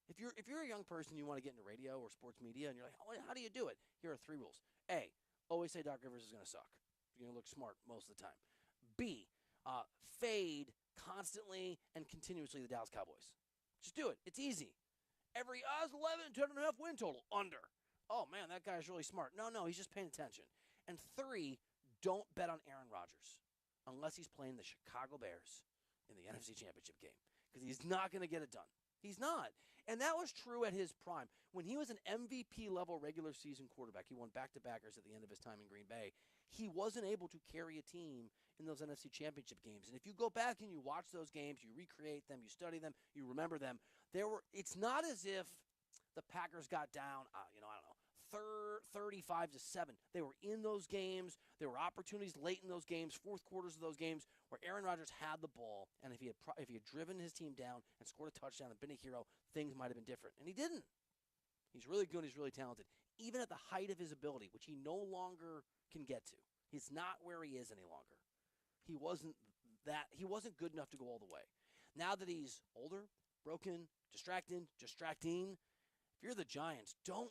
If you're a young person, you want to get into radio or sports media, and you're like, oh, how do you do it? Here are 3 rules. A, always say Doc Rivers is going to suck. You're going to look smart most of the time. B, fade constantly and continuously the Dallas Cowboys. Just do it. It's easy. Every 11, 10.5 win total. Under. Oh, man, that guy's really smart. No, he's just paying attention. And 3, don't bet on Aaron Rodgers unless he's playing the Chicago Bears in the NFC Championship game because he's not going to get it done. He's not. And that was true at his prime. When he was an MVP-level regular season quarterback, he won back-to-backers at the end of his time in Green Bay. He wasn't able to carry a team in those NFC Championship games. And if you go back and you watch those games, you recreate them, you study them, you remember them, it's not as if the Packers got down, I don't know, 35-7. They were in those games. There were opportunities late in those games, fourth quarters of those games, where Aaron Rodgers had the ball, and if he had driven his team down and scored a touchdown and been a hero, things might have been different. And he didn't. He's really good. He's really talented. Even at the height of his ability, which he no longer can get to. He's not where he is any longer. He wasn't good enough to go all the way. Now that he's older, broken, distracting, if you're the Giants, don't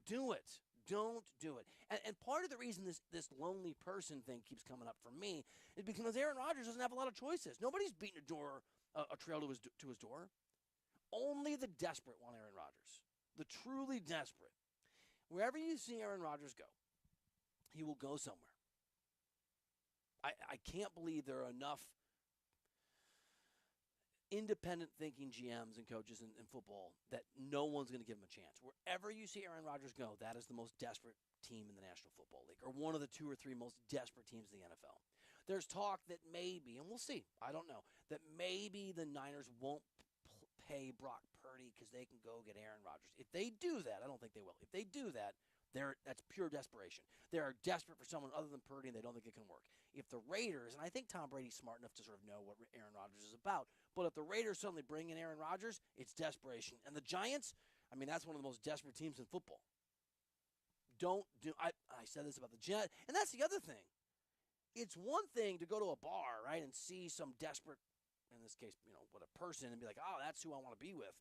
do it. Don't do it. And part of the reason this lonely person thing keeps coming up for me is because Aaron Rodgers doesn't have a lot of choices. Nobody's beating a trail to his door. Only the desperate want Aaron Rodgers. The truly desperate. Wherever you see Aaron Rodgers go, he will go somewhere. I can't believe there are enough independent thinking GMs and coaches in football that no one's going to give him a chance. Wherever you see Aaron Rodgers go, that is the most desperate team in the National Football League, or one of the 2 or 3 most desperate teams in the NFL. There's talk that maybe, and we'll see, I don't know, that maybe the Niners won't pay Brock Purdy because they can go get Aaron Rodgers. If they do that, I don't think they will. If they do that, that's pure desperation. They are desperate for someone other than Purdy, and they don't think it can work. If the Raiders, and I think Tom Brady's smart enough to sort of know what Aaron Rodgers is about, but if the Raiders suddenly bring in Aaron Rodgers, it's desperation. And the Giants, that's one of the most desperate teams in football. I said this about the Jets, and that's the other thing. It's one thing to go to a bar, right, and see some desperate, in this case, what a person, and be like, oh, that's who I want to be with.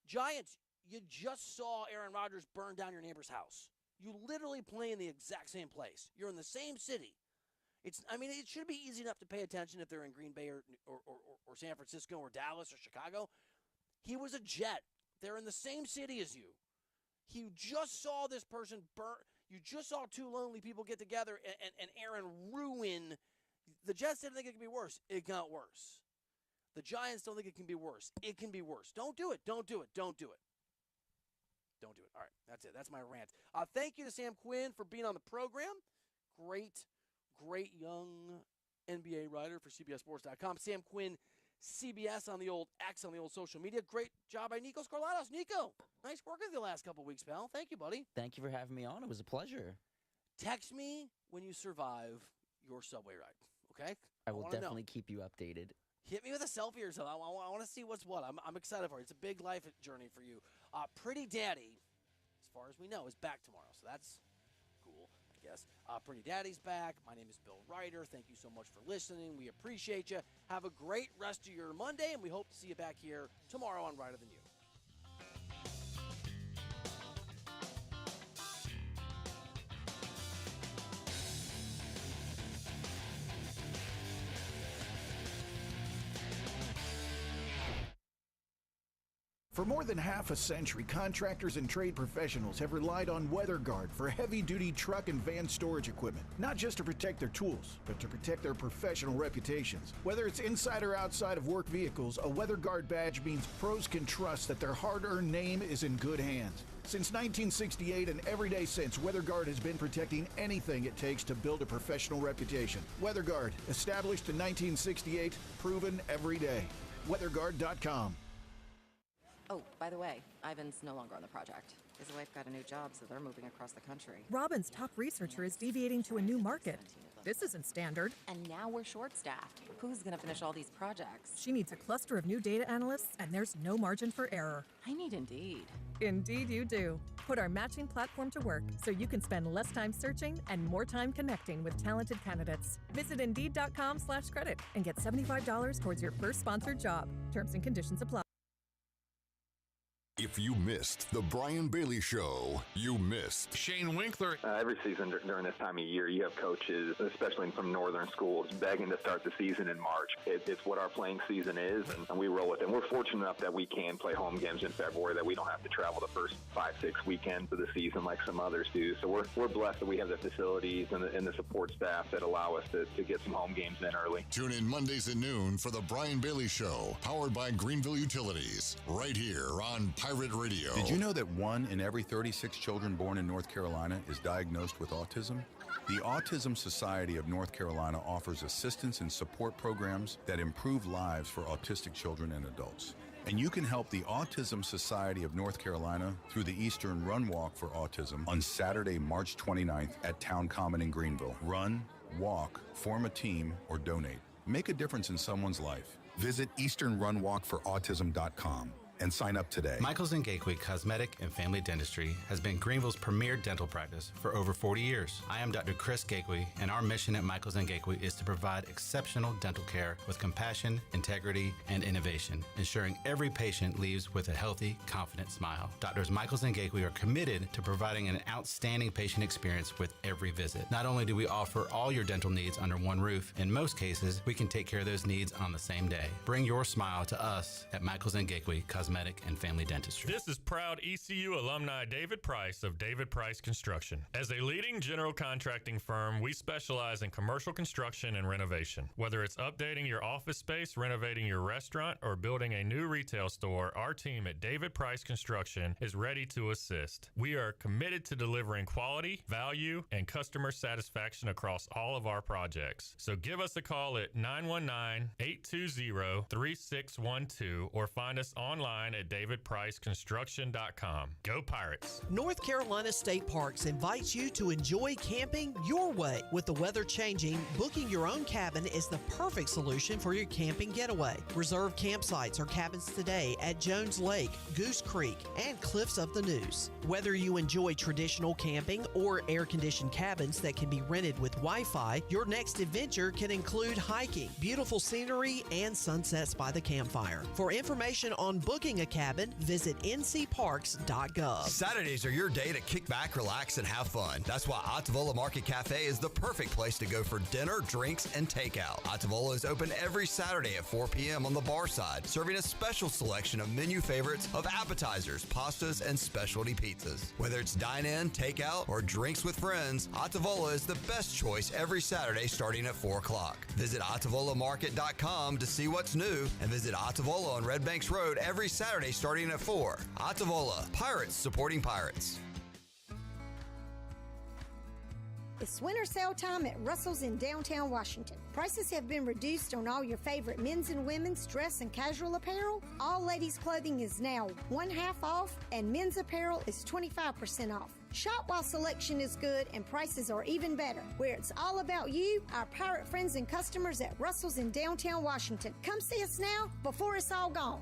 Giants, you just saw Aaron Rodgers burn down your neighbor's house. You literally play in the exact same place. You're in the same city. It should be easy enough to pay attention if they're in Green Bay or San Francisco or Dallas or Chicago. He was a Jet. They're in the same city as you. You just saw this person burn. You just saw 2 lonely people get together and Aaron ruin. The Jets didn't think it could be worse. It got worse. The Giants don't think it can be worse. It can be worse. Don't do it. Don't do it. Don't do it. Don't do it. All right, that's it. That's my rant. Thank you to Sam Quinn for being on the program. Great young NBA writer for CBSSports.com. Sam Quinn, CBS on the old X, on the old social media. Great job by Nico Scarlatos. Nico, nice work with you the last couple weeks, pal. Thank you, buddy. Thank you for having me on. It was a pleasure. Text me when you survive your subway ride, okay? I will definitely keep you updated. Hit me with a selfie or something. I want to see what's what. I'm excited for it. It's a big life journey for you. Pretty Daddy, as far as we know, is back tomorrow, so that's cool, I guess. Pretty Daddy's back. My name is Bill Ryder. Thank you so much for listening. We appreciate you. Have a great rest of your Monday, and we hope to see you back here tomorrow on Ryder Than You. For more than half a century, contractors and trade professionals have relied on WeatherGuard for heavy-duty truck and van storage equipment, not just to protect their tools, but to protect their professional reputations. Whether it's inside or outside of work vehicles, a WeatherGuard badge means pros can trust that their hard-earned name is in good hands. Since 1968 and every day since, WeatherGuard has been protecting anything it takes to build a professional reputation. WeatherGuard, established in 1968, proven every day. WeatherGuard.com. Oh, by the way, Ivan's no longer on the project. His wife got a new job, so they're moving across the country. Robin's top researcher is deviating to a new market. This isn't standard. And now we're short-staffed. Who's going to finish all these projects? She needs a cluster of new data analysts, and there's no margin for error. I need Indeed. Indeed you do. Put our matching platform to work so you can spend less time searching and more time connecting with talented candidates. Visit Indeed.com/credit and get $75 towards your first sponsored job. Terms and conditions apply. If you missed the Brian Bailey Show, you missed Shane Winkler. Every season during this time of year, you have coaches, especially from northern schools, begging to start the season in March. It's what our playing season is, and we roll with it. And we're fortunate enough that we can play home games in February, that we don't have to travel the first 5-6 weekends of the season like some others do. So we're blessed that we have the facilities and the support staff that allow us to get some home games in early. Tune in Mondays at noon for the Brian Bailey Show, powered by Greenville Utilities, right here on Pirate Radio. Did you know that 1 in every 36 children born in North Carolina is diagnosed with autism? The Autism Society of North Carolina offers assistance and support programs that improve lives for autistic children and adults. And you can help the Autism Society of North Carolina through the Eastern Run Walk for Autism on Saturday, March 29th at Town Common in Greenville. Run, walk, form a team, or donate. Make a difference in someone's life. Visit EasternRunWalkForAutism.com and sign up today. Michaels & Gateway Cosmetic and Family Dentistry has been Greenville's premier dental practice for over 40 years. I am Dr. Chris Gateway, and our mission at Michaels & Gateway is to provide exceptional dental care with compassion, integrity, and innovation, ensuring every patient leaves with a healthy, confident smile. Doctors Michaels & Gateway are committed to providing an outstanding patient experience with every visit. Not only do we offer all your dental needs under one roof, in most cases, we can take care of those needs on the same day. Bring your smile to us at Michaels & Gateway Cosmetic and Family Dentistry. This is proud ECU alumni David Price of David Price Construction. As a leading general contracting firm, we specialize in commercial construction and renovation. Whether it's updating your office space, renovating your restaurant, or building a new retail store, our team at David Price Construction is ready to assist. We are committed to delivering quality, value, and customer satisfaction across all of our projects. So give us a call at 919-820-3612 or find us online at davidpriceconstruction.com. Go Pirates! North Carolina State Parks invites you to enjoy camping your way. With the weather changing, booking your own cabin is the perfect solution for your camping getaway. Reserve campsites or cabins today at Jones Lake, Goose Creek, and Cliffs of the Neuse. Whether you enjoy traditional camping or air-conditioned cabins that can be rented with Wi-Fi, your next adventure can include hiking, beautiful scenery, and sunsets by the campfire. For information on booking a cabin, visit ncparks.gov. Saturdays are your day to kick back, relax, and have fun. That's why Atavola Market Cafe is the perfect place to go for dinner, drinks, and takeout. Atavola is open every Saturday at 4 p.m. on the bar side, serving a special selection of menu favorites of appetizers, pastas, and specialty pizzas. Whether it's dine-in, takeout, or drinks with friends, Atavola is the best choice every Saturday starting at 4 o'clock. Visit AtavolaMarket.com to see what's new, and visit Atavola on Red Banks Road every Saturday starting at 4. Atavola, Pirates supporting Pirates. It's winter sale time at Russell's in downtown Washington. Prices have been reduced on all your favorite men's and women's dress and casual apparel. All ladies' clothing is now 1/2 off, and men's apparel is 25% off. Shop while selection is good and prices are even better. Where it's all about you, our pirate friends and customers at Russell's in downtown Washington. Come see us now before it's all gone.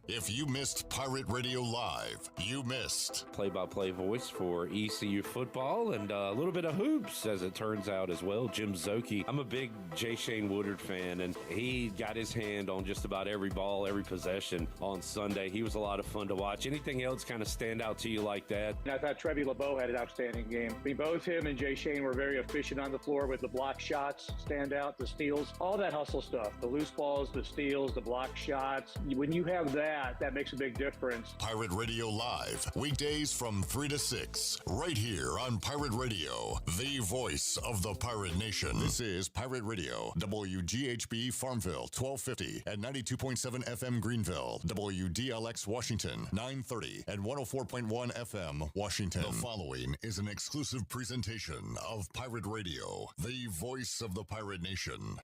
If you missed Pirate Radio Live, you missed play-by-play voice for ECU football and a little bit of hoops, as it turns out, as well. Jim Zoki. I'm a big J. Shane Woodard fan, and he got his hand on just about every ball, every possession on Sunday. He was a lot of fun to watch. Anything else kind of stand out to you like that? I thought Trevi LeBeau had an outstanding game. I mean, both him and Jay Shane were very efficient on the floor with the block shots, stand out, the steals, all that hustle stuff, the loose balls, the steals, the block shots. When you have that makes a big difference. Pirate Radio Live, weekdays from 3 to 6, right here on Pirate Radio, the voice of the Pirate Nation. This is Pirate Radio, WGHB Farmville, 1250 at 92.7 FM Greenville, WDLX Washington, 930 and 104.1 FM Washington. The following is an exclusive presentation of Pirate Radio, the voice of the Pirate Nation.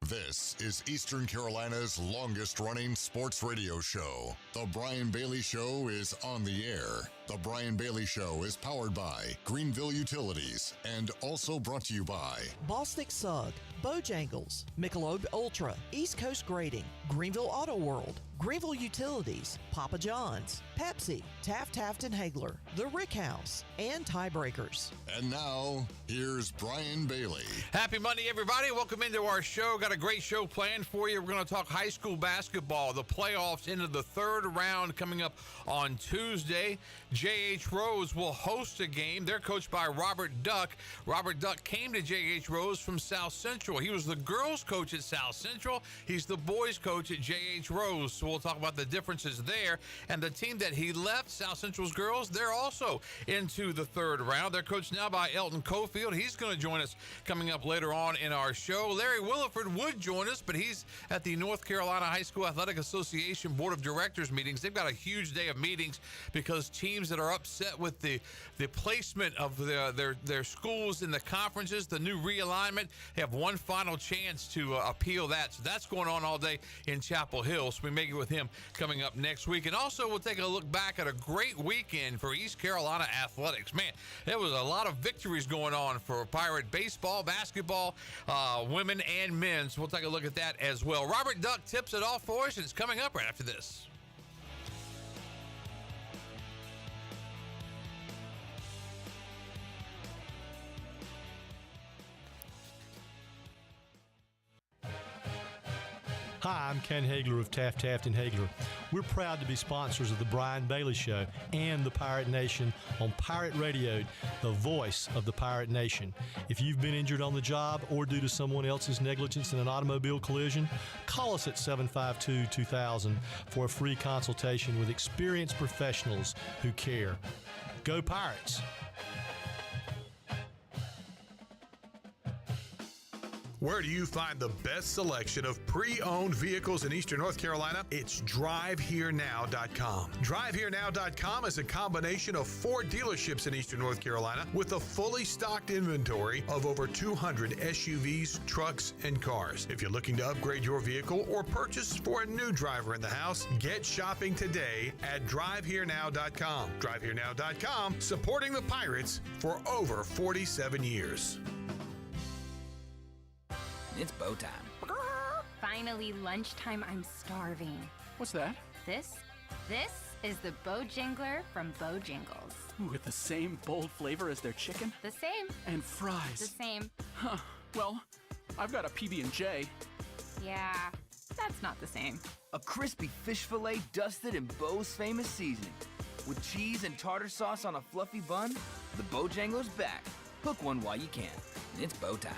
This is Eastern Carolina's longest-running sports radio show. The Brian Bailey Show is on the air. The Brian Bailey Show is powered by Greenville Utilities and also brought to you by Bostic Sugg, Bojangles, Michelob Ultra, East Coast Grading, Greenville Auto World, Greenville Utilities, Papa John's, Pepsi, Taft Hagler, The Rick House, and Tiebreakers. And now, here's Brian Bailey. Happy Monday, everybody. Welcome into our show. Got a great show planned for you. We're going to talk high school basketball, the playoffs into the third round coming up on Tuesday. J.H. Rose will host a game. They're coached by Robert Duck. Robert Duck came to J.H. Rose from South Central. He was the girls' coach at South Central. He's the boys' coach at J.H. Rose. So we'll talk about the differences there. And the team that he left, South Central's girls, they're also into the third round. They're coached now by Elton Cofield. He's going to join us coming up later on in our show. Larry Williford would join us, but he's at the North Carolina High School Athletic Association Board of Directors meetings. They've got a huge day of meetings because teams that are upset with the placement of their schools in the conferences, the new realignment, have one final chance to appeal that. So that's going on all day in Chapel Hill. So we may get with him coming up next week. And also we'll take a look back at a great weekend for East Carolina athletics. Man, there was a lot of victories going on for Pirate baseball, basketball, women and men. So we'll take a look at that as well. Robert Duck tips it off for us, and it's coming up right after this. Hi, I'm Ken Hagler of Taft Hagler. We're proud to be sponsors of the Brian Bailey Show and the Pirate Nation on Pirate Radio, the voice of the Pirate Nation. If you've been injured on the job or due to someone else's negligence in an automobile collision, call us at 752-2000 for a free consultation with experienced professionals who care. Go Pirates! Where do you find the best selection of pre-owned vehicles in Eastern North Carolina? It's DriveHereNow.com. DriveHereNow.com is a combination of 4 dealerships in Eastern North Carolina with a fully stocked inventory of over 200 SUVs, trucks, and cars. If you're looking to upgrade your vehicle or purchase for a new driver in the house, get shopping today at DriveHereNow.com. DriveHereNow.com, supporting the Pirates for over 47 years. It's bow time. Finally, lunchtime. I'm starving. What's that? This is the Bojangler from Bojangles. Ooh, with the same bold flavor as their chicken? The same. And fries. The same. Huh. Well, I've got a PB&J. Yeah, that's not the same. A crispy fish fillet dusted in Bo's famous seasoning. With cheese and tartar sauce on a fluffy bun, the Bojangler's back. Hook one while you can. It's bow time.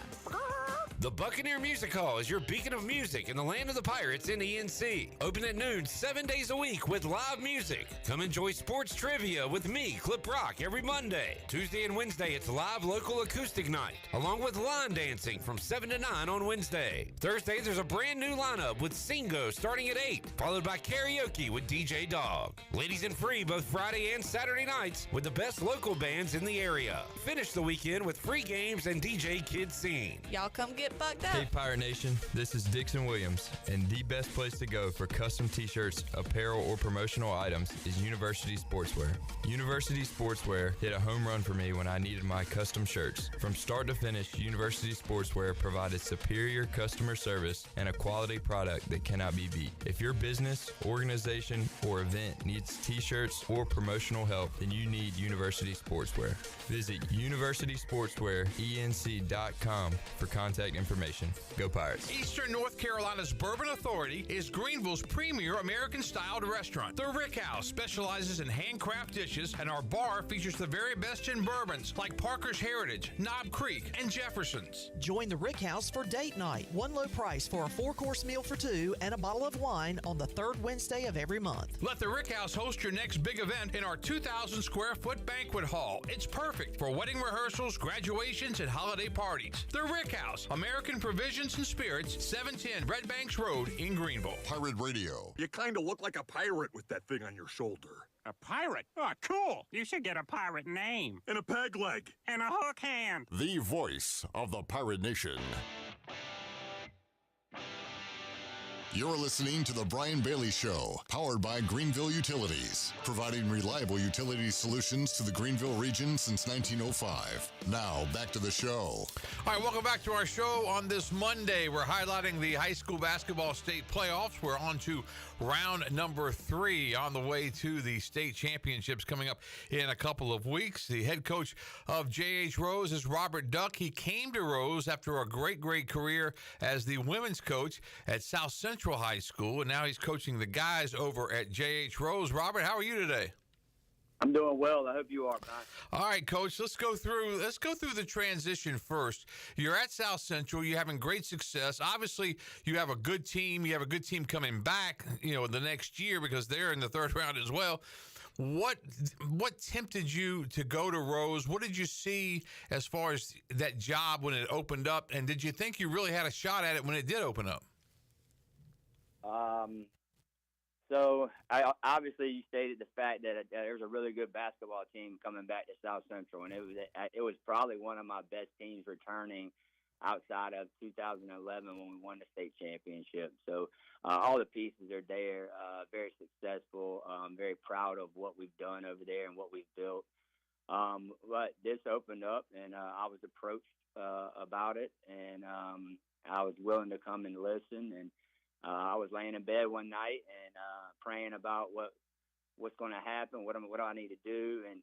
The Buccaneer Music Hall is your beacon of music in the land of the Pirates in ENC. Open at noon 7 days a week with live music. Come enjoy sports trivia with me, Clip Rock, every Monday. Tuesday and Wednesday, it's live local acoustic night, along with line dancing from 7 to 9 on Wednesday. Thursday, there's a brand new lineup with Singo starting at 8, followed by karaoke with DJ Dog. Ladies and free both Friday and Saturday nights with the best local bands in the area. Finish the weekend with free games and DJ Kids Scene. Y'all come get bucked up. Hey Pirate Nation, this is Dixon Williams, and the best place to go for custom t-shirts, apparel, or promotional items is University Sportswear. University Sportswear hit a home run for me when I needed my custom shirts. From start to finish, University Sportswear provided superior customer service and a quality product that cannot be beat. If your business, organization, or event needs t-shirts or promotional help, then you need University Sportswear. Visit universitysportswearenc.com for contact information. Go Pirates. Eastern North Carolina's Bourbon Authority is Greenville's premier American-styled restaurant. The Rick House specializes in handcraft dishes, and our bar features the very best in bourbons like Parker's Heritage, Knob Creek, and Jefferson's. Join the Rick House for date night. One low price for a 4-course meal for 2 and a bottle of wine on the 3rd Wednesday of every month. Let the Rick House host your next big event in our 2,000 square foot banquet hall. It's perfect for wedding rehearsals, graduations, and holiday parties. The Rick House, American Provisions and Spirits, 710 Red Banks Road in Greenville. Pirate Radio. You kind of look like a pirate with that thing on your shoulder. A pirate? Oh, cool. You should get a pirate name. And a peg leg. And a hook hand. The voice of the Pirate Nation. You're listening to The Brian Bailey Show, powered by Greenville Utilities, providing reliable utility solutions to the Greenville region since 1905. Now, back to the show. All right, welcome back to our show on this Monday. We're highlighting the high school basketball state playoffs. We're on to round number 3 on the way to the state championships coming up in a couple of weeks. The head coach of J.H. Rose is Robert Duck. He came to Rose after a great career as the women's coach at South Central High School, and now he's coaching the guys over at J.H. Rose. Robert, how are you today? I'm doing well. I hope you are, Brian. All right, Coach. Let's go through the transition first. You're at South Central. You're having great success. Obviously, you have a good team. You have a good team coming back, the next year because they're in the third round as well. What tempted you to go to Rose? What did you see as far as that job when it opened up? And did you think you really had a shot at it when it did open up? So obviously you stated the fact that there's a really good basketball team coming back to South Central, and it was probably one of my best teams returning outside of 2011 when we won the state championship. So all the pieces are there, very successful, very proud of what we've done over there and what we've built. But this opened up, and I was approached about it, and I was willing to come and listen. And I was laying in bed one night and praying about what's going to happen, what do I need to do, and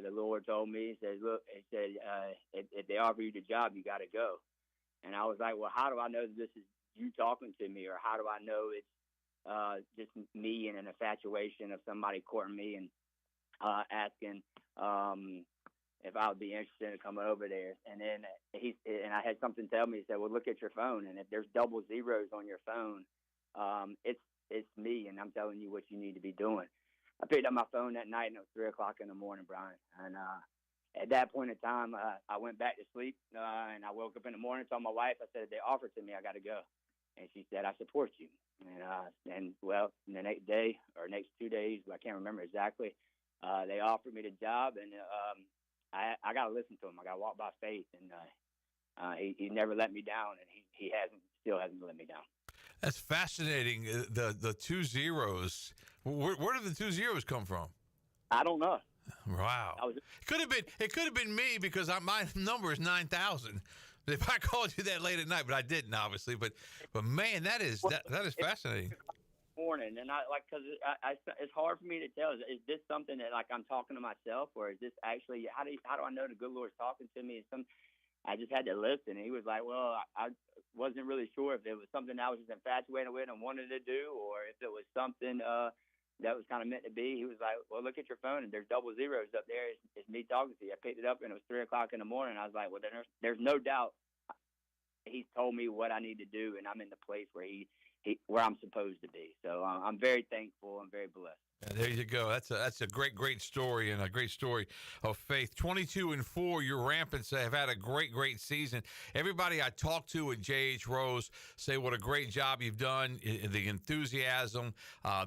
the Lord told me, if they offer you the job, you got to go. And I was like, well, how do I know that this is you talking to me, or how do I know it's just me and an infatuation of somebody courting me and asking if I would be interested in coming over there. And then I had something tell me, he said, well, look at your phone, and if there's double zeros on your phone, it's me, and I'm telling you what you need to be doing. I picked up my phone that night, and it was 3 o'clock in the morning, Brian. And at that point in time, I went back to sleep, and I woke up in the morning, told my wife, I said, if they offer it to me, I got to go. And she said, I support you. And well, the next day or next 2 days, I can't remember exactly, they offered me the job, and I got to listen to him. I got to walk by faith, and he never let me down, and he still hasn't let me down. That's fascinating. The 2 zeros. Where did the 2 zeros come from? I don't know. Wow. It could have been me because my number is 9,000. If I called you that late at night, but I didn't, obviously. But man, that is fascinating. Morning, and because it's hard for me to tell. Is this something that I'm talking to myself, or is this actually how do I know the good Lord's talking to me? I just had to listen. And he was like, well, I wasn't really sure if it was something I was just infatuated with and wanted to do, or if it was something that was kind of meant to be. He was like, well, look at your phone, and there's double zeros up there. It's me talking to you. I picked it up, and it was 3 o'clock in the morning. I was like, well, there's no doubt he's told me what I need to do, and I'm in the place where where I'm supposed to be. So I'm very thankful. I'm very blessed. Yeah, there you go. That's a great story, and a great story of faith. 22-4, your Rampants have had a great season. Everybody I talk to at J.H. Rose say what a great job you've done, the enthusiasm,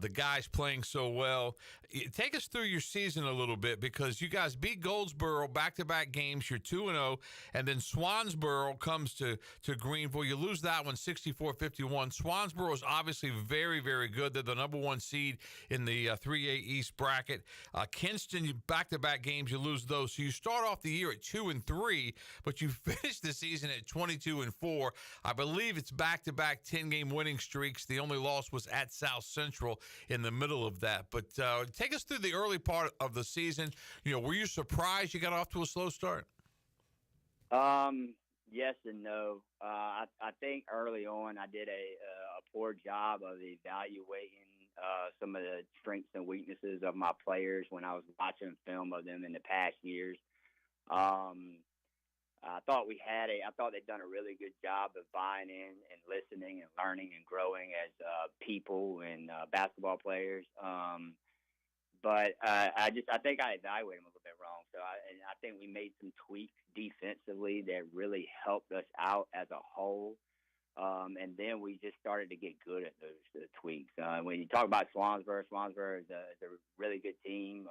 the guys playing so well. Take us through your season a little bit, because you guys beat Goldsboro back-to-back games. You're 2-0, and then Swansboro comes to Greenville. You lose that one 64-51. Swansboro is obviously very, very good. They're the number 1 seed in the 3A East bracket. Kinston, back-to-back games, you lose those. So you start off the year at 2-3, but you finish the season at 22-4. I believe it's back-to-back 10-game winning streaks. The only loss was at South Central in the middle of that. But take us through the early part of the season. Were you surprised you got off to a slow start? Yes and no. I think early on I did a poor job of evaluating some of the strengths and weaknesses of my players when I was watching film of them in the past years. I thought they'd done a really good job of buying in and listening and learning and growing as people and basketball players. But I think I evaluated them a little bit wrong. So I think we made some tweaks defensively that really helped us out as a whole. And then we just started to get good at those tweaks. When you talk about Swansboro is a really good team.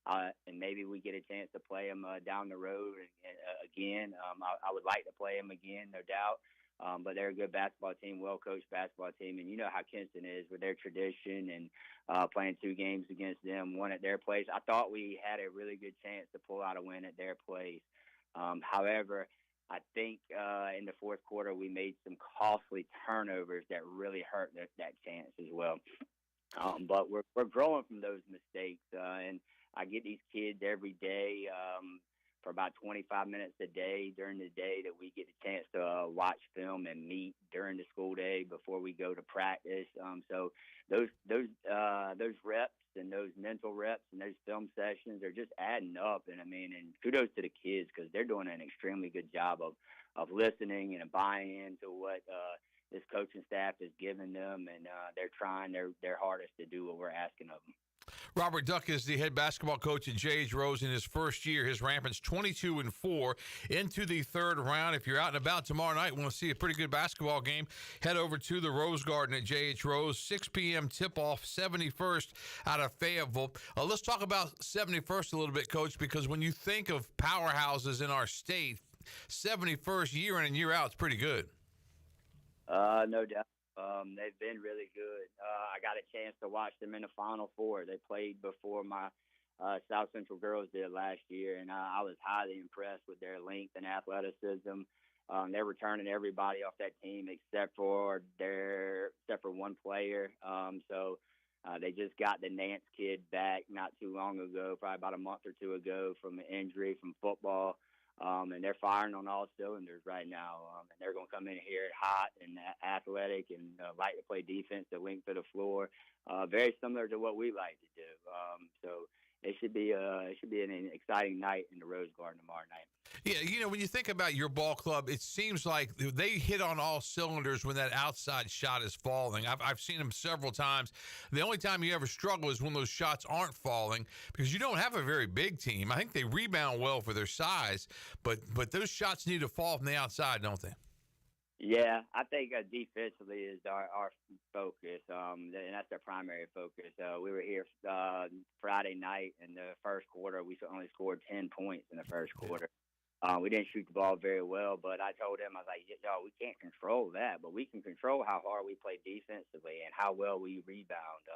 And maybe we get a chance to play them down the road again. I would like to play them again, no doubt. But they're a good basketball team, well-coached basketball team. And you know how Kinston is with their tradition and playing 2 games against them, one at their place. I thought we had a really good chance to pull out a win at their place. However, I think in the fourth quarter we made some costly turnovers that really hurt that chance as well. But we're growing from those mistakes, and I get these kids every day for about 25 minutes a day during the day that we get a chance to watch film and meet during the school day before we go to practice. So those reps and those mental reps and those film sessions are just adding up. And and kudos to the kids because they're doing an extremely good job of listening and buying into what this coaching staff is giving them, and they're trying their hardest to do what we're asking of them. Robert Duck is the head basketball coach at J.H. Rose in his first year. His Rampants 22-4 into the third round. If you're out and about tomorrow night, want to see a pretty good basketball game, head over to the Rose Garden at J.H. Rose. 6 p.m. tip-off, 71st out of Fayetteville. Let's talk about 71st a little bit, Coach, because when you think of powerhouses in our state, 71st year in and year out is pretty good. No doubt. They've been really good. I got a chance to watch them in the Final Four. They played before my South Central girls did last year, and I was highly impressed with their length and athleticism. They're returning everybody off that team except for one player. So they just got the Nance kid back not too long ago, probably about a month or two ago, from an injury from football. And they're firing on all cylinders right now. And they're going to come in here hot and athletic and like to play defense, to link to the floor. Very similar to what we like to do. So it should be an exciting night in the Rose Garden tomorrow night. Yeah, when you think about your ball club, it seems like they hit on all cylinders when that outside shot is falling. I've seen them several times. The only time you ever struggle is when those shots aren't falling because you don't have a very big team. I think they rebound well for their size, but those shots need to fall from the outside, don't they? Yeah, I think defensively is our focus, and that's our primary focus. We were here Friday night in the first quarter. We only scored 10 points in the first quarter. We didn't shoot the ball very well, but I told him, I was like, we can't control that, but we can control how hard we play defensively and how well we rebound.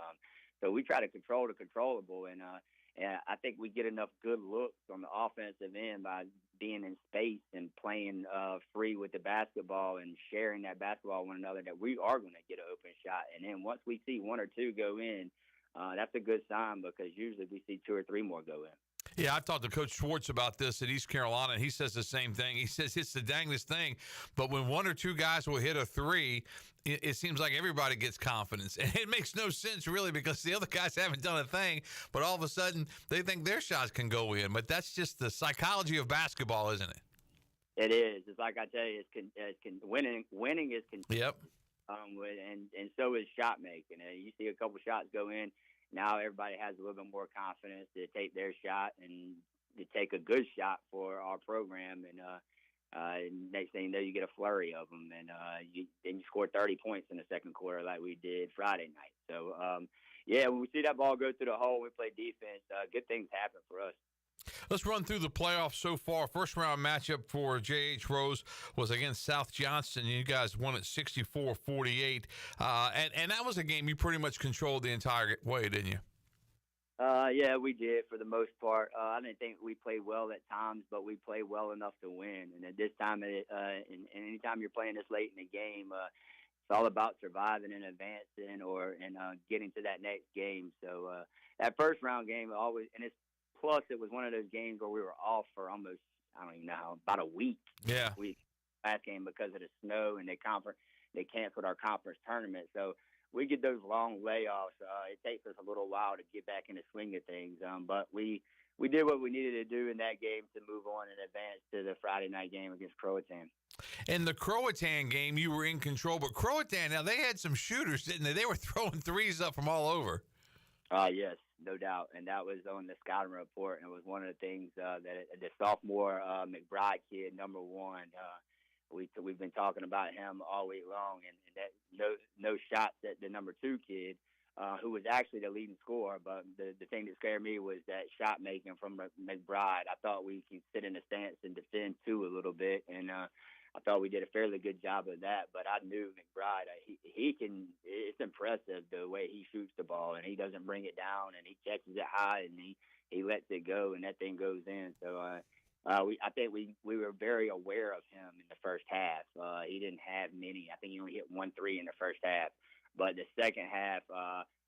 So we try to control the controllable, and I think we get enough good looks on the offensive end by being in space and playing free with the basketball and sharing that basketball with one another that we are going to get an open shot. And then once we see 1 or 2 go in, that's a good sign because usually we see 2 or 3 more go in. Yeah, I've talked to Coach Schwartz about this at East Carolina, and he says the same thing. He says it's the dangest thing, but when 1 or 2 guys will hit a 3, it seems like everybody gets confidence. And it makes no sense, really, because the other guys haven't done a thing, but all of a sudden they think their shots can go in. But that's just the psychology of basketball, isn't it? It is. It's like I tell you, winning is Yep. And so is shot making. You see a couple shots go in. Now everybody has a little bit more confidence to take their shot and to take a good shot for our program. And next thing you know, you get a flurry of them. And then you score 30 points in the second quarter like we did Friday night. So, when we see that ball go through the hole, we play defense, good things happen for us. Let's run through the playoffs so far. First round matchup for J.H. Rose was against South Johnston. You guys won it 64-48. And that was a game you pretty much controlled the entire way, didn't you? Yeah, we did for the most part. I didn't think we played well at times, but we played well enough to win. And at this time, and anytime you're playing this late in the game, it's all about surviving and advancing and getting to that next game. So that first round game always, and it's plus it was one of those games where we were off for almost, I don't even know, about a week. Yeah. Last game because of the snow, and they canceled our conference tournament. So we get those long layoffs. It takes us a little while to get back in the swing of things. But we did what we needed to do in that game to move on and advance to the Friday night game against Croatan. In the Croatan game, you were in control, but Croatan, now they had some shooters, didn't they? They were throwing threes up from all over. Yes, no doubt. And that was on the scouting report. And it was one of the things that the sophomore McBride kid, number 1, we've been talking about him all week long. And that no shots at the number 2 kid, who was actually the leading scorer. But the thing that scared me was that shot making from McBride. I thought we could sit in the stance and defend 2 a little bit. And I thought we did a fairly good job of that. But I knew McBride, he can. It's impressive the way he shoots the ball, and he doesn't bring it down, and he catches it high, and he lets it go, and that thing goes in. So I think we were very aware of him in the first half. He didn't have many. I think he only hit 1 3 in the first half. But the second half,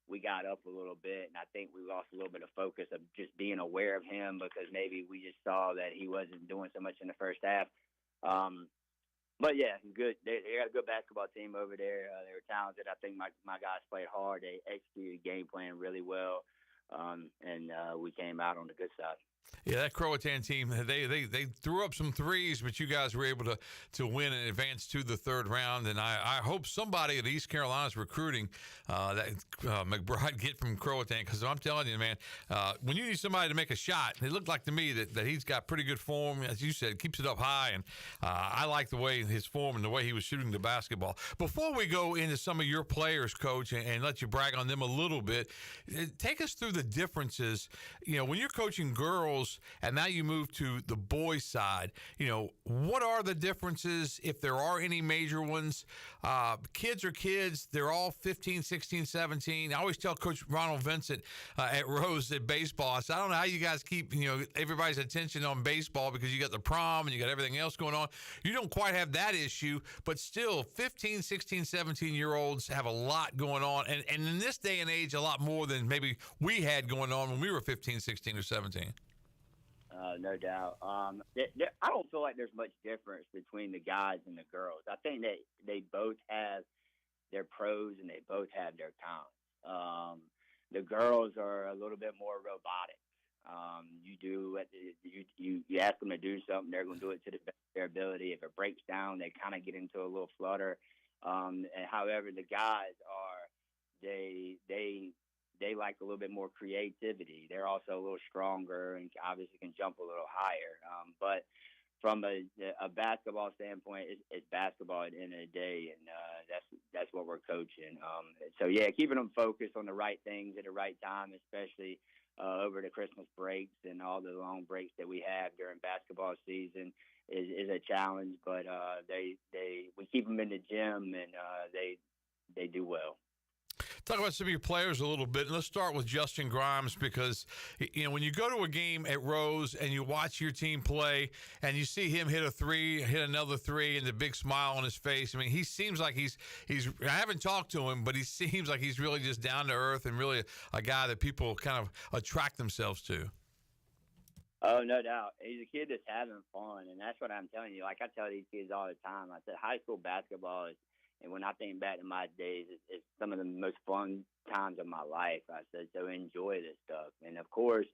we got up a little bit, and I think we lost a little bit of focus of just being aware of him because maybe we just saw that he wasn't doing so much in the first half. But, yeah, good. They got a good basketball team over there. They were talented. I think my guys played hard. They executed the game plan really well, and we came out on the good side. Yeah, that Croatan team, they threw up some threes, but you guys were able to win and advance to the third round. And I hope somebody at East Carolina's recruiting that McBride get from Croatan, because I'm telling you, man, when you need somebody to make a shot, it looked like to me that he's got pretty good form. As you said, keeps it up high, and I like the way his form and the way he was shooting the basketball. Before we go into some of your players, Coach, and let you brag on them a little bit, take us through the differences. You know, when you're coaching girls, and now you move to the boys' side, you know, what are the differences, if there are any major ones? Kids are kids. They're all 15, 16, 17. I always tell Coach Ronald Vincent at Rose at baseball, I said, I don't know how you guys keep, you know, everybody's attention on baseball because you got the prom and you got everything else going on. You don't quite have that issue, but still 15, 16, 17-year-olds have a lot going on. And in this day and age, a lot more than maybe we had going on when we were 15, 16, or 17. No doubt. I don't feel like there's much difference between the guys and the girls. I think that they both have their pros and they both have their cons. The girls are a little bit more robotic. You ask them to do something, they're going to do it to the best of their ability. If it breaks down, they kind of get into a little flutter. And however, the guys they like a little bit more creativity. They're also a little stronger and obviously can jump a little higher. But from a basketball standpoint, it's basketball at the end of the day, and that's what we're coaching. So, yeah, keeping them focused on the right things at the right time, especially over the Christmas breaks and all the long breaks that we have during basketball season is a challenge. But we keep them in the gym, and they do well. Talk about some of your players a little bit. And let's start with Justin Grimes, because, you know, when you go to a game at Rose and you watch your team play and you see him hit a three, hit another three, and the big smile on his face, I mean, he seems like he's I haven't talked to him, but he seems like he's really just down to earth and really a guy that people kind of attract themselves to. Oh, no doubt. He's a kid that's having fun, and that's what I'm telling you. Like I tell these kids all the time, I said high school basketball is, and when I think back to my days, it's some of the most fun times of my life. I said, so enjoy this stuff. And, of course,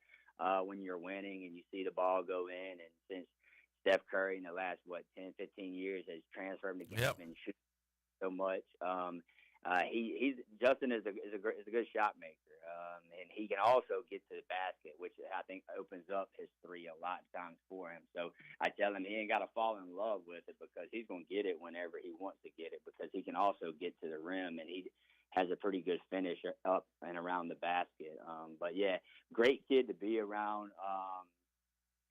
when you're winning and you see the ball go in, and since Steph Curry in the last, 10, 15 years has transferred the game and shooting so much, Justin is a good shot maker. And he can also get to the basket, which I think opens up his three a lot of times for him. So I tell him he ain't got to fall in love with it, because he's going to get it whenever he wants to get it, because he can also get to the rim, and he has a pretty good finish up and around the basket. But, yeah, great kid to be around.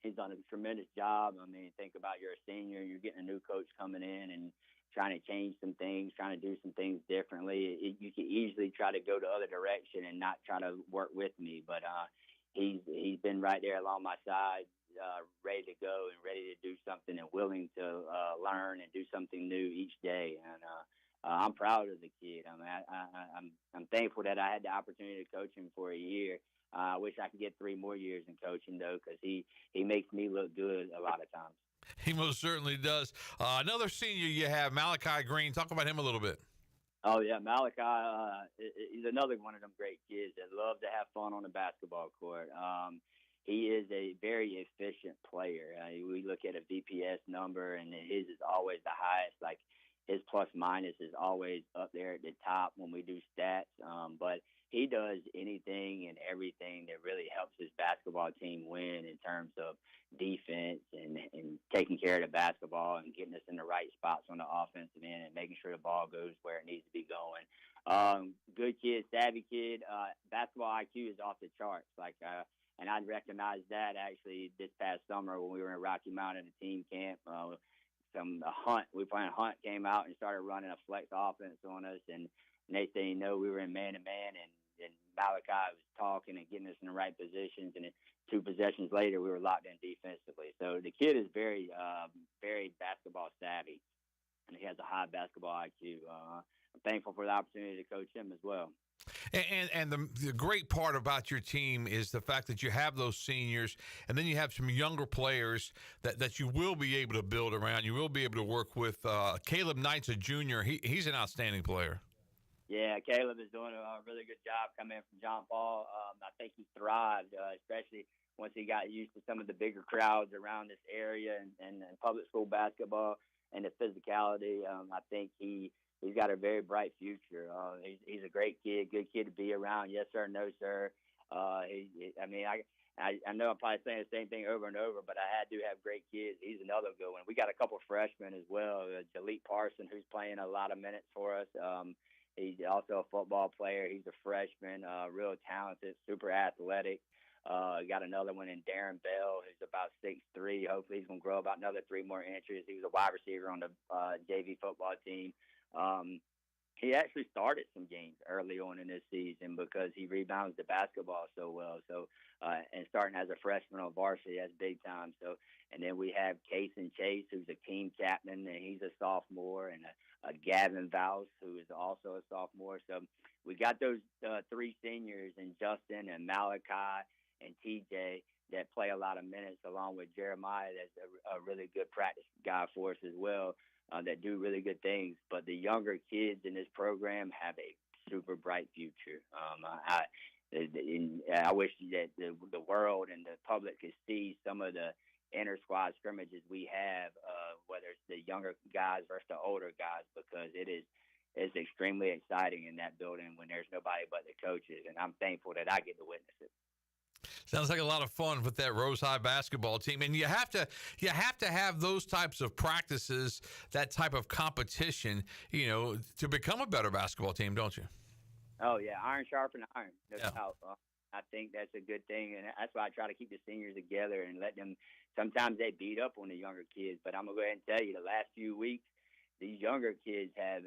He's done a tremendous job. I mean, think about you're a senior, you're getting a new coach coming in and trying to change some things, trying to do some things differently. You can easily try to go the other direction and not try to work with me. But he's been right there along my side, ready to go and ready to do something and willing to learn and do something new each day. And I'm proud of the kid. I mean, I'm thankful that I had the opportunity to coach him for a year. I wish I could get 3 more years in coaching, though, because he makes me look good a lot of times. He most certainly does. Another senior you have, Malachi Green. Talk about him a little bit. Oh, yeah, Malachi, he's another one of them great kids that love to have fun on the basketball court. He is a very efficient player. We look at a VPS number, and his is always the highest. Like, his plus-minus is always up there at the top when we do stats. But he does anything and everything that really helps his basketball team win in terms of defense and taking care of the basketball and getting us in the right spots on the offensive end and making sure the ball goes where it needs to be going. Good kid, savvy kid. Basketball IQ is off the charts. And I recognized that actually this past summer when we were in Rocky Mountain at a team camp. a hunt. We playing hunt, came out and started running a flex offense on us, and next thing you know, we were in man-to-man, and Malachi was talking and getting us in the right positions, and 2 possessions later, we were locked in defensively. So the kid is very basketball savvy, and he has a high basketball IQ. I'm thankful for the opportunity to coach him as well. And the great part about your team is the fact that you have those seniors, and then you have some younger players that you will be able to build around. You will be able to work with. Caleb Knight's a junior. He's an outstanding player. Yeah, Caleb is doing a really good job coming in from John Paul. I think he thrived, especially once he got used to some of the bigger crowds around this area and public school basketball and the physicality. I think he's got a very bright future. He's a great kid, good kid to be around. Yes, sir, no, sir. I know I'm probably saying the same thing over and over, but I do have great kids. He's another good one. We got a couple of freshmen as well. Jalik Parson, who's playing a lot of minutes for us. He's also a football player. He's a freshman, real talented, super athletic. Got another one in Darren Bell, who's about 6'3". Hopefully he's going to grow about another 3 more inches. He was a wide receiver on the JV football team. He actually started some games early on in this season because he rebounds the basketball so well. So, and starting as a freshman on varsity, that's big time. So, and then we have Kason Chase, who's a team captain, and he's a sophomore, and Gavin Vouse, who is also a sophomore. So we got those 3 seniors, and Justin and Malachi and TJ, that play a lot of minutes, along with Jeremiah, that's a really good practice guy for us as well. That do really good things, but the younger kids in this program have a super bright future. I wish that the world and the public could see some of the inter-squad scrimmages we have, whether it's the younger guys versus the older guys, because it's extremely exciting in that building when there's nobody but the coaches, and I'm thankful that I get to witness it. Sounds like a lot of fun with that Rose High basketball team, and you have to have those types of practices, that type of competition, to become a better basketball team, don't you? Oh yeah, iron sharpen iron, no doubt. I think that's a good thing, and that's why I try to keep the seniors together and let them. Sometimes they beat up on the younger kids, but I'm gonna go ahead and tell you, the last few weeks, these younger kids have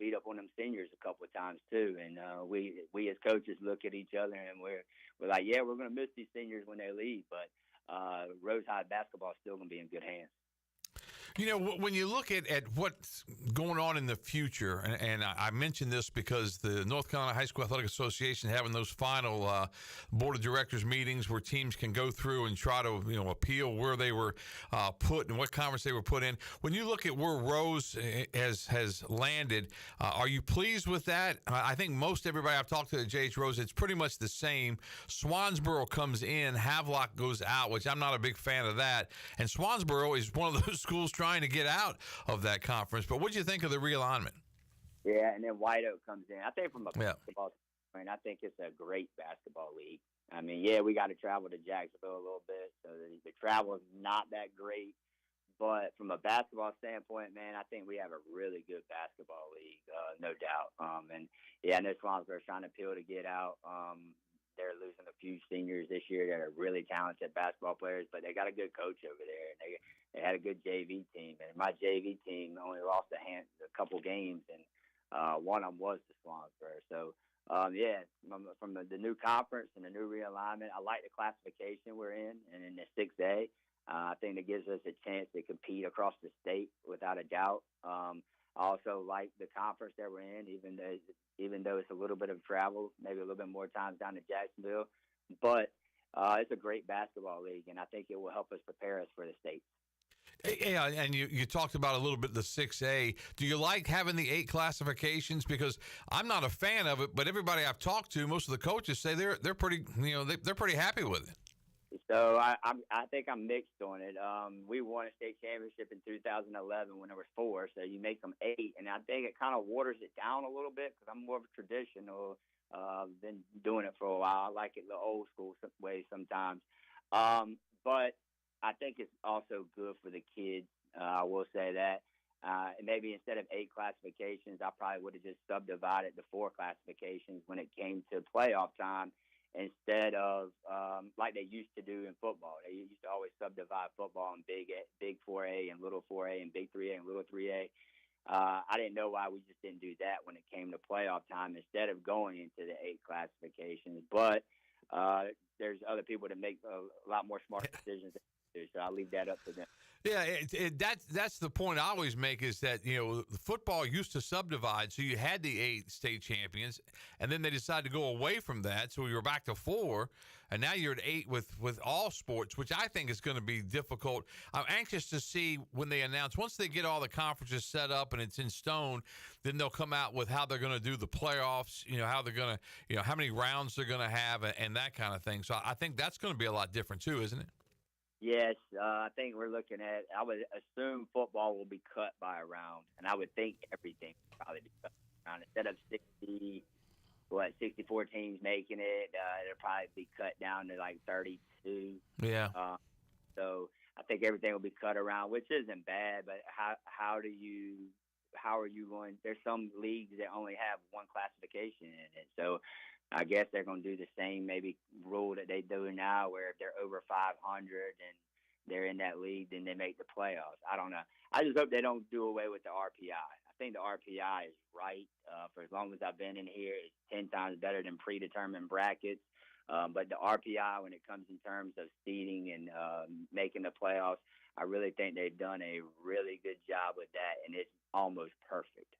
beat up on them seniors a couple of times too, and we as coaches look at each other and we're like, yeah, we're going to miss these seniors when they leave, but Rose High basketball is still going to be in good hands. When you look at what's going on in the future, and I mention this because the North Carolina High School Athletic Association having those final board of directors meetings where teams can go through and try to appeal where they were put and what conference they were put in. When you look at where Rose has landed, are you pleased with that? I think most everybody I've talked to at JH Rose, it's pretty much the same. Swansboro comes in, Havelock goes out, which I'm not a big fan of that. And Swansboro is one of those schools trying to get out of that conference. But what do you think of the realignment? Yeah, and then White Oak comes in. I think from a basketball standpoint, I think it's a great basketball league. I mean, yeah, we got to travel to Jacksonville a little bit, so the travel is not that great. But from a basketball standpoint, man, I think we have a really good basketball league, no doubt. And yeah, I know Swansboro's trying to appeal to get out. They're losing a few seniors this year that are really talented basketball players, but they got a good coach over there, and they had a good JV team. And my JV team only lost a couple games, and one of them was to Swansboro. So, yeah, from the new conference and the new realignment, I like the classification we're in, and in the 6A. I think it gives us a chance to compete across the state without a doubt. I also like the conference that we're in, even though it's a little bit of travel, maybe a little bit more times down to Jacksonville. But it's a great basketball league, and I think it will help us prepare us for the state. Yeah, and you talked about a little bit the 6A. Do you like having the 8 classifications? Because I'm not a fan of it, but everybody I've talked to, most of the coaches say they're pretty they're pretty happy with it. So I think I'm mixed on it. We won a state championship in 2011 when there was 4, so you make them 8, and I think it kind of waters it down a little bit because I'm more of a traditional. Been doing it for a while. I like it the old school way sometimes, but I think it's also good for the kids. I will say that. Maybe instead of 8 classifications, I probably would have just subdivided the 4 classifications when it came to playoff time. instead of like they used to do in football. They used to always subdivide football in big 4A and little 4A and big 3A and little 3A. I didn't know why we just didn't do that when it came to playoff time instead of going into the 8 classifications. But there's other people that make a lot more smart decisions than I do, so I'll leave that up to them. Yeah, that's the point I always make is that, you know, the football used to subdivide, so you had the 8 state champions, and then they decided to go away from that, so you were back to 4, and now you're at 8 with all sports, which I think is going to be difficult. I'm anxious to see when they announce, once they get all the conferences set up and it's in stone, then they'll come out with how they're going to do the playoffs, you know, how they're going to, you know, how many rounds they're going to have and that kind of thing. So I think that's going to be a lot different too, isn't it? Yes, I think we're looking at, I would assume football will be cut by a round, and I would think everything will probably be cut by a round. Instead of 64 teams making it, it'll probably be cut down to like 32. Yeah. So I think everything will be cut around, which isn't bad, but how are you going, there's some leagues that only have one classification in it, so I guess they're going to do the same maybe rule that they do now, where if they're over 500 and they're in that league, then they make the playoffs. I don't know. I just hope they don't do away with the RPI. I think the RPI is right. For as long as I've been in here, it's 10 times better than predetermined brackets. But the RPI, when it comes in terms of seeding and making the playoffs, I really think they've done a really good job with that, and it's almost perfect.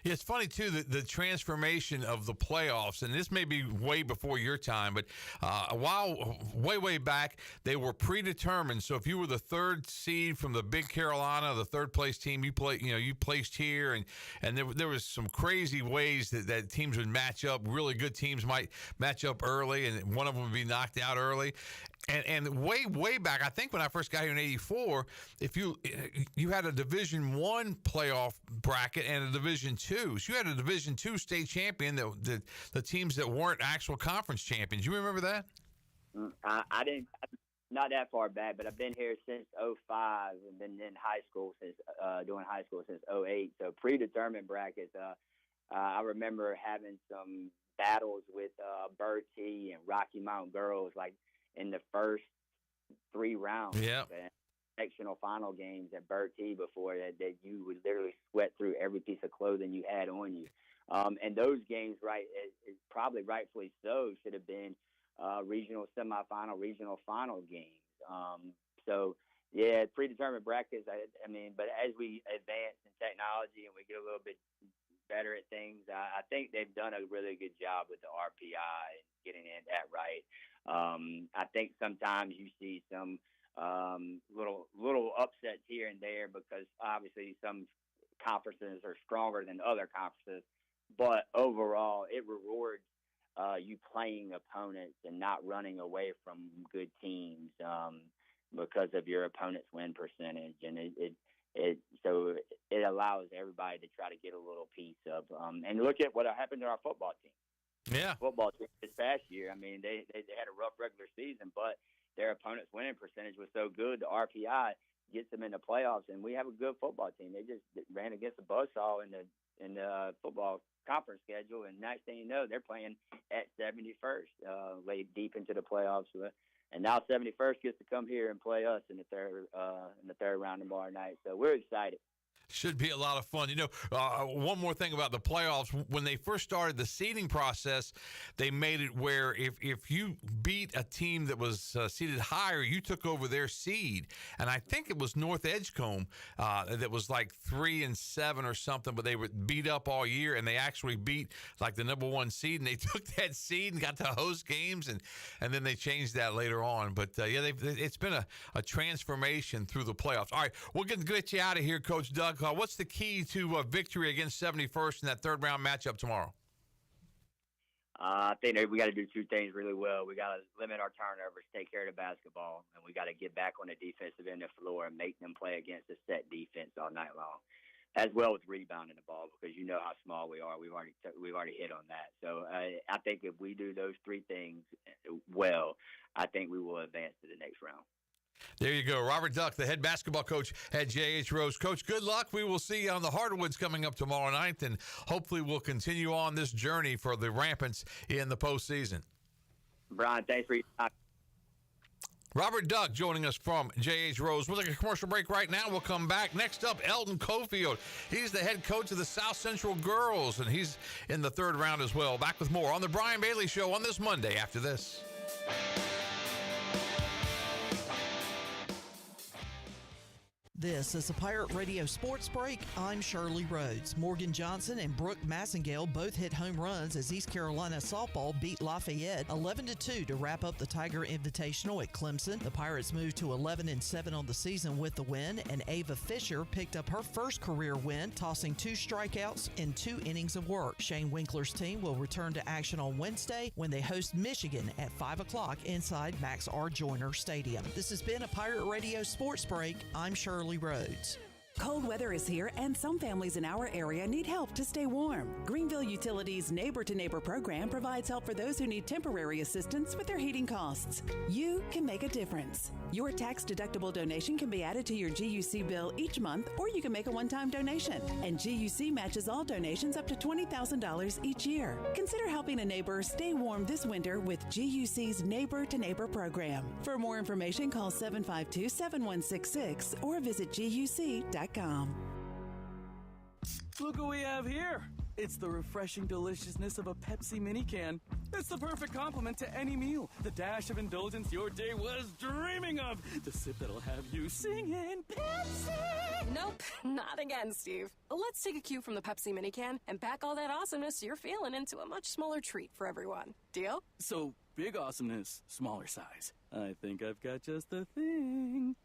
Yeah, it's funny, too, the transformation of the playoffs, and this may be way before your time, but a while, way back, they were predetermined. So if you were the 3rd seed from the Big Carolina, the 3rd place team, you placed here, and there was some crazy ways that teams would match up. Really good teams might match up early, and one of them would be knocked out early. And way back, I think when I first got here in '84, if you had a Division I playoff bracket and a Division II, so you had a Division II state champion, the teams that weren't actual conference champions. You remember that? I didn't. Not that far back, but I've been here since '05 and been in high school since doing high school since '08. So predetermined brackets. I remember having some battles with Bertie and Rocky Mount girls, like in the first 3 rounds. Yeah. Sectional final games at Bertie before that you would literally sweat through every piece of clothing you had on you. And those games, right, is probably rightfully so, should have been regional semifinal, regional final games. So, yeah, predetermined brackets, I mean, but as we advance in technology and we get a little bit better at things, I think they've done a really good job with the RPI and getting that right. I think sometimes you see some little upsets here and there because obviously some conferences are stronger than other conferences, but overall it rewards you playing opponents and not running away from good teams because of your opponent's win percentage, and so it allows everybody to try to get a little piece of and look at what happened to our football team. Yeah, football team this past year. I mean, they had a rough regular season, but their opponent's winning percentage was so good. The RPI gets them in the playoffs, and we have a good football team. They just ran against the buzzsaw in the football conference schedule, and next thing you know, they're playing at 71st, late deep into the playoffs. And now 71st gets to come here and play us in the third round tomorrow night. So we're excited. Should be a lot of fun. You know, one more thing about the playoffs. When they first started the seeding process, they made it where if you beat a team that was seeded higher, you took over their seed. And I think it was North Edgecombe that was like 3-7 or something, but they were beat up all year, and they actually beat like the number 1 seed, and they took that seed and got to host games, and then they changed that later on. But, yeah, it's been a transformation through the playoffs. All right, we're going to get you out of here, Coach Doug. What's the key to victory against 71st in that third-round matchup tomorrow? I think that we got to do 2 things really well. We got to limit our turnovers, take care of the basketball, and we got to get back on the defensive end of the floor and make them play against a set defense all night long, as well as rebounding the ball, because you know how small we are. We've already hit on that. So I think if we do those 3 things well, I think we will advance to the next round. There you go. Robert Duck, the head basketball coach at J.H. Rose. Coach, good luck. We will see you on the hardwoods coming up tomorrow night, and hopefully we'll continue on this journey for the Rampants in the postseason. Brian, thanks for your time. Robert Duck joining us from J.H. Rose. We'll take a commercial break right now. We'll come back. Next up, Eldon Cofield. He's the head coach of the South Central Girls, and he's in the third round as well. Back with more on the Brian Bailey Show on this Monday after this. This is a Pirate Radio Sports Break. I'm Shirley Rhodes. Morgan Johnson and Brooke Massengale both hit home runs as East Carolina softball beat Lafayette 11-2 to wrap up the Tiger Invitational at Clemson. The Pirates moved to 11-7 on the season with the win, and Ava Fisher picked up her first career win, tossing 2 strikeouts in 2 innings of work. Shane Winkler's team will return to action on Wednesday when they host Michigan at 5 o'clock inside Max R. Joyner Stadium. This has been a Pirate Radio Sports Break. I'm Shirley Rhodes. Cold weather is here, and some families in our area need help to stay warm. Greenville Utilities' Neighbor to Neighbor program provides help for those who need temporary assistance with their heating costs. You can make a difference. Your tax-deductible donation can be added to your GUC bill each month, or you can make a one-time donation. And GUC matches all donations up to $20,000 each year. Consider helping a neighbor stay warm this winter with GUC's Neighbor to Neighbor program. For more information, call 752-7166 or visit GUC.com. Look what we have here. It's the refreshing deliciousness of a Pepsi mini can. It's the perfect complement to any meal. The dash of indulgence your day was dreaming of. The sip that'll have you singing Pepsi. Nope, not again, Steve. Let's take a cue from the Pepsi mini can and pack all that awesomeness you're feeling into a much smaller treat for everyone. Deal? So, big awesomeness, smaller size. I think I've got just the thing.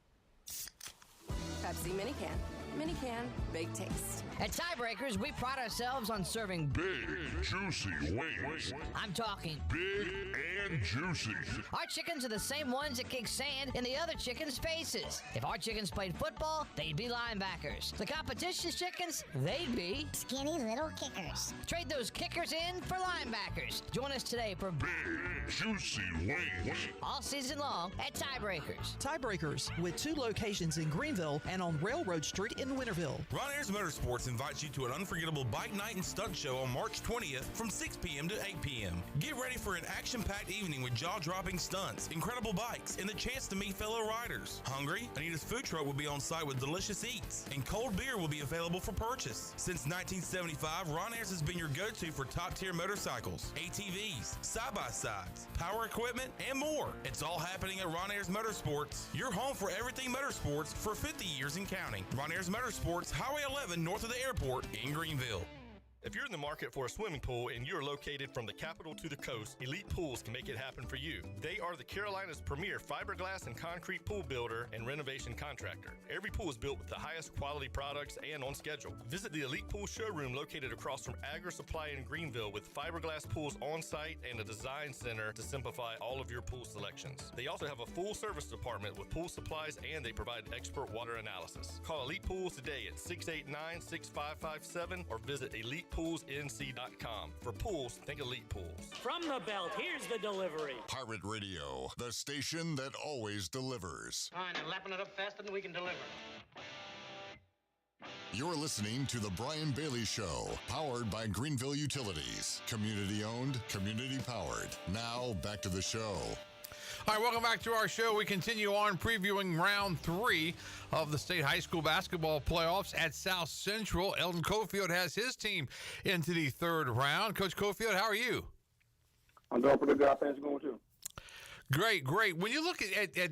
Pepsi Mini Can. Mini Can, big taste. At Tiebreakers, we pride ourselves on serving big, juicy wings. I'm talking big and juicy. Our chickens are the same ones that kick sand in the other chickens' faces. If our chickens played football, they'd be linebackers. The competition's chickens, they'd be skinny little kickers. Trade those kickers in for linebackers. Join us today for big, juicy wings. All season long at Tiebreakers. Tiebreakers, with 2 locations in Greenville and on Railroad Street in Winterville. Ron Ayers Motorsports invites you to an unforgettable bike night and stunt show on March 20th from 6 p.m. to 8 p.m. Get ready for an action-packed evening with jaw-dropping stunts, incredible bikes, and the chance to meet fellow riders. Hungry? Anita's food truck will be on site with delicious eats, and cold beer will be available for purchase. Since 1975, Ron Ayers has been your go-to for top-tier motorcycles, ATVs, side-by-sides, power equipment, and more. It's all happening at Ron Ayers Motorsports, your home for everything motorsports for 50 years and counting. Ron Ayers Motorsports, Highway 11 north of the airport in Greenville. If you're in the market for a swimming pool and you're located from the capital to the coast, Elite Pools can make it happen for you. They are the Carolina's premier fiberglass and concrete pool builder and renovation contractor. Every pool is built with the highest quality products and on schedule. Visit the Elite Pool showroom located across from Agri Supply in Greenville with fiberglass pools on site and a design center to simplify all of your pool selections. They also have a full service department with pool supplies and they provide expert water analysis. Call Elite Pools today at 689-6557 or visit ElitePoolsNC.com. For pools, think Elite Pools. From the belt, here's the delivery. Pirate Radio, the station that always delivers. Fine, and lapping it up faster than we can deliver. You're listening to The Brian Bailey Show, powered by Greenville Utilities. Community owned, community powered. Now, back to the show. All right, welcome back to our show. We continue on previewing round 3 of the state high school basketball playoffs at South Central. Eldon Cofield has his team into the third round. Coach Cofield, how are you? I'm doing pretty good. Thanks for going too. Great. When you look at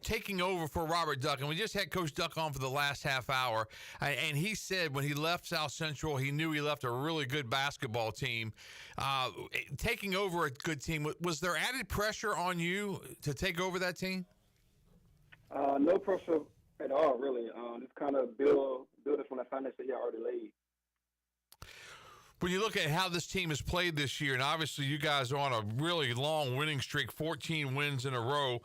taking over for Robert Duck, and we just had Coach Duck on for the last half hour, and he said when he left South Central, he knew he left a really good basketball team. Taking over a good team, was there added pressure on you to take over that team? No pressure at all, really. Just kind of build it from the foundation you already laid. When you look at how this team has played this year, and obviously you guys are on a really long winning streak, 14 wins in a row,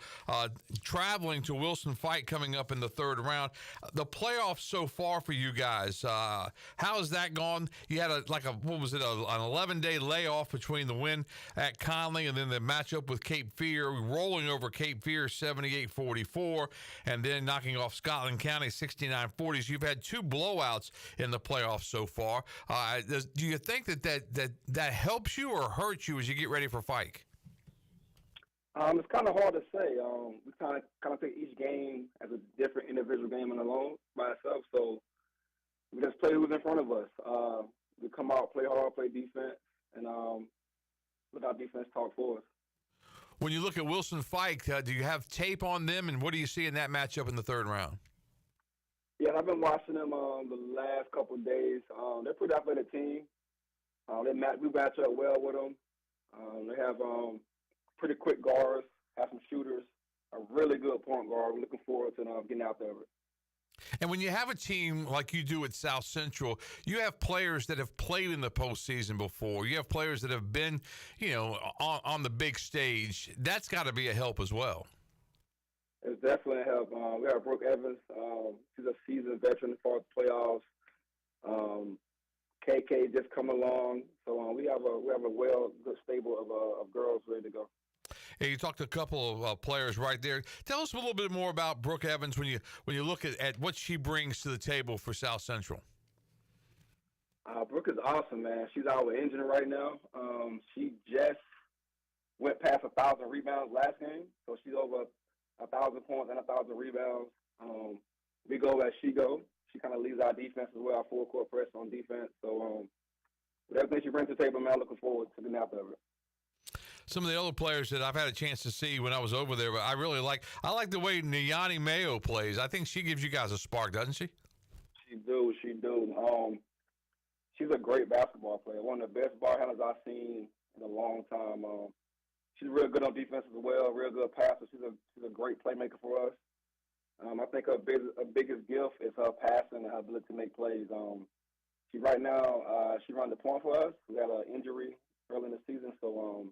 traveling to Wilson Fight coming up in the third round. The playoffs so far for you guys, how has that gone? You had an 11-day layoff between the win at Conley and then the matchup with Cape Fear, rolling over Cape Fear 78-44, and then knocking off Scotland County 69-40. So you've had 2 blowouts in the playoffs so far. Do you think that helps you or hurts you as you get ready for Fike? It's kind of hard to say. We kind of take each game as a different individual game and alone by itself. So we just play who's in front of us. We come out, play hard, play defense, and let our defense talk for us. When you look at Wilson Fike, do you have tape on them, and what do you see in that matchup in the third round? Yeah, I've been watching them the last couple of days. They're a pretty athletic team. We match up well with them. They have pretty quick guards, have some shooters, a really good point guard. We're looking forward to getting out there. And when you have a team like you do at South Central, you have players that have played in the postseason before. You have players that have been, on the big stage. That's got to be a help as well. It's definitely a help. We have Brooke Evans. She's a seasoned veteran as far as playoffs. KK just come along. So we have a good stable of girls ready to go. Hey, you talked to a couple of players right there. Tell us a little bit more about Brooke Evans when you look at what she brings to the table for South Central. Brooke is awesome, man. She's our engine right now. She just went past 1,000 rebounds last game, so she's over 1,000 points and 1,000 rebounds. We go as she goes. She kind of leads our defense as well, our full court press on defense. So with everything she brings to the table, man, looking forward to getting out there. Some of the other players that I've had a chance to see when I was over there, but I like the way Niani Mayo plays. I think she gives you guys a spark, doesn't she? She do. She's a great basketball player. One of the best ball handlers I've seen in a long time. She's real good on defense as well, real good passer. She's a great playmaker for us. I think her biggest gift is her passing and her ability to make plays. She right now, she runs the point for us. We had an injury early in the season, so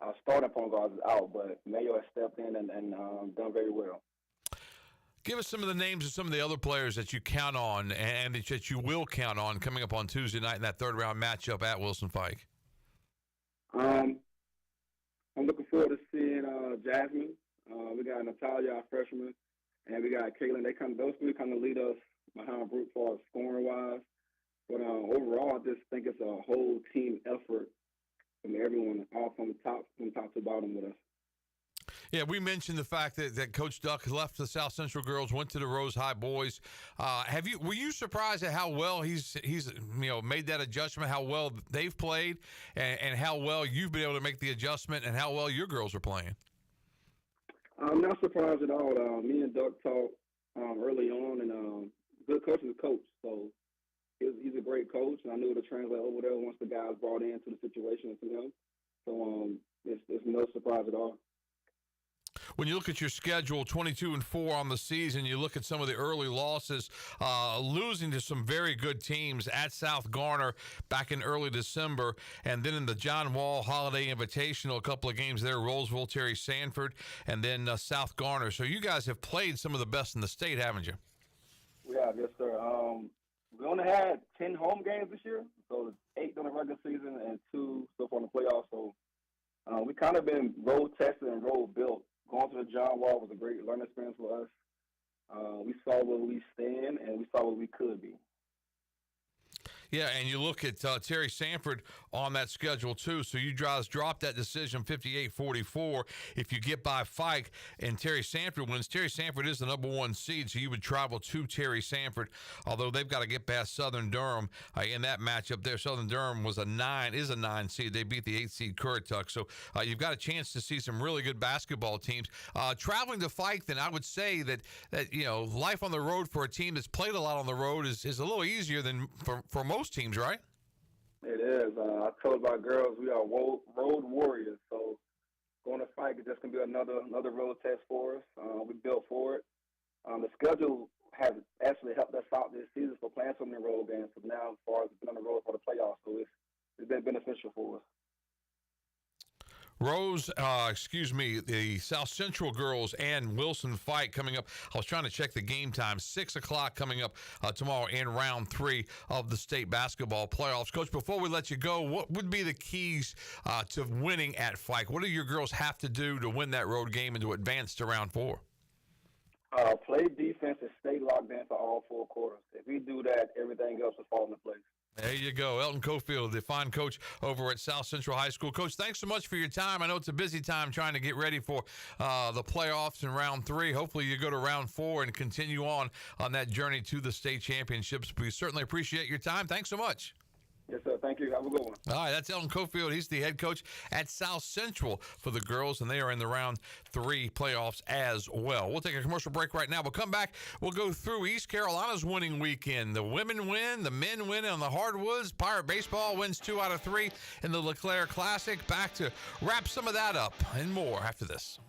our starting point guard is out, but Mayo has stepped in and done very well. Give us some of the names of some of the other players that you count on and that you will count on coming up on Tuesday night in that third-round matchup at Wilson Fike. I'm looking forward to seeing Jasmine. We got Natalia, our freshman, and we got Caitlin. Those three kind of lead us behind Brooke for scoring-wise. But overall, I just think it's a whole team effort from everyone, all from top to bottom with us. Yeah, we mentioned the fact that Coach Duck left the South Central girls, went to the Rose High boys. Were you surprised at how well he's made that adjustment, how well they've played, and how well you've been able to make the adjustment, and how well your girls are playing? I'm not surprised at all. Me and Duck talked early on, and good coach is a coach, so he's a great coach, and I knew to translate over there once the guys brought into the situation and to him. So it's no surprise at all. When you look at your schedule, 22-4 on the season, you look at some of the early losses, losing to some very good teams at South Garner back in early December, and then in the John Wall Holiday Invitational, a couple of games there, Roseville, Terry Sanford, and then South Garner. So you guys have played some of the best in the state, haven't you? We have, yes, sir. We only had 10 home games this year, so 8 during the regular season and 2 so far in the playoffs. So we kind of been road tested and road built. Going to the John Wall was a great learning experience for us. We saw where we stand, and we saw where we could be. Yeah, and you look at Terry Sanford on that schedule, too. So you guys drop that decision 58-44 if you get by Fike and Terry Sanford wins. Terry Sanford is the number 1 seed, so you would travel to Terry Sanford, although they've got to get past Southern Durham in that matchup there. Southern Durham is a 9 seed. They beat the 8 seed Currituck. So you've got a chance to see some really good basketball teams. Traveling to Fike, then I would say that life on the road for a team that's played a lot on the road is a little easier than for most teams, right? It is. I told my girls we are road warriors, so going to Fike is just going to be another road test for us. We built for it. The schedule has actually helped us out this season for playing so many road games. So now, as far as it's been on the road for the playoffs, so it's been beneficial for us. The South Central girls and Wilson Fike coming up. I was trying to check the game time. 6 o'clock coming up tomorrow in round 3 of the state basketball playoffs. Coach, before we let you go, what would be the keys to winning at Fike? What do your girls have to do to win that road game and to advance to round 4? Play defense and stay locked in for all 4 quarters. If we do that, everything else will fall into place. There you go. Elton Cofield, the fine coach over at South Central High School. Coach, thanks so much for your time. I know it's a busy time trying to get ready for the playoffs in round 3. Hopefully you go to round 4 and continue on that journey to the state championships. We certainly appreciate your time. Thanks so much. Yes, sir. Thank you. Have a good one. All right, that's Elton Cofield. He's the head coach at South Central for the girls, and they are in the round 3 playoffs as well. We'll take a commercial break right now. We'll come back. We'll go through East Carolina's winning weekend. The women win, the men win on the hardwoods. Pirate baseball wins 2 out of 3 in the LeClaire Classic. Back to wrap some of that up and more after this.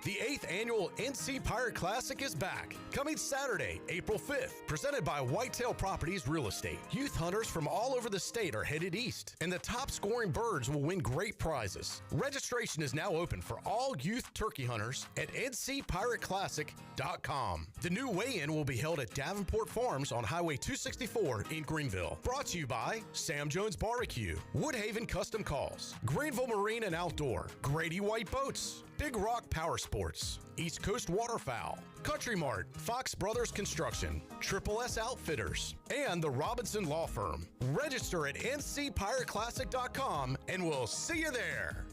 The 8th annual NC Pirate Classic is back, coming Saturday, April 5th. Presented by Whitetail Properties Real Estate. Youth hunters from all over the state are headed east, and the top scoring birds will win great prizes. Registration is now open for all youth turkey hunters at ncpirateclassic.com. The new weigh-in will be held at Davenport Farms on Highway 264 in Greenville. Brought to you by Sam Jones Barbecue, Woodhaven Custom Calls, Greenville Marine and Outdoor, Grady White Boats, Big Rock Power Sports, East Coast Waterfowl, Country Mart, Fox Brothers Construction, Triple S Outfitters, and the Robinson Law Firm. Register at ncpirateclassic.com and we'll see you there.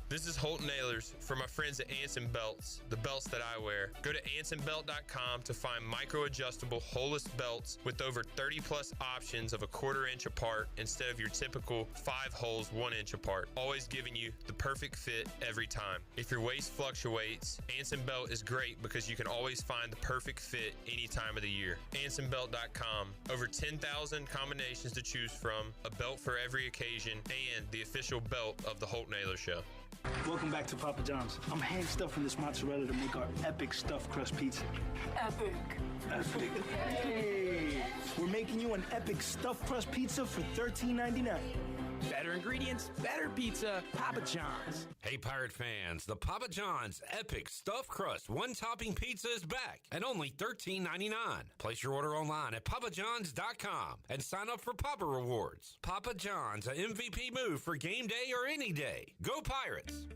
This is Holton Nailers for my friends at Anson Belts, the belts that I wear. Go to AnsonBelt.com to find micro-adjustable holeless belts with over 30 plus options of a 1/4 inch apart instead of your typical 5 holes 1 inch apart, always giving you the perfect fit every time. If your waist fluctuates, Anson Belt is great because you can always find the perfect fit any time of the year. AnsonBelt.com, over 10,000 combinations to choose from, a belt for every occasion, and the official belt of the Holton Nailers Show. Welcome back to Papa John's. I'm hand stuffing this mozzarella to make our epic stuffed crust pizza. Epic. Epic. Hey! We're making you an epic stuffed crust pizza for $13.99. Better ingredients, better pizza, Papa John's. Hey, Pirate fans, the Papa John's Epic Stuffed Crust One-Topping Pizza is back at only $13.99. Place your order online at papajohns.com and sign up for Papa Rewards. Papa John's, a MVP move for game day or any day. Go Pirates!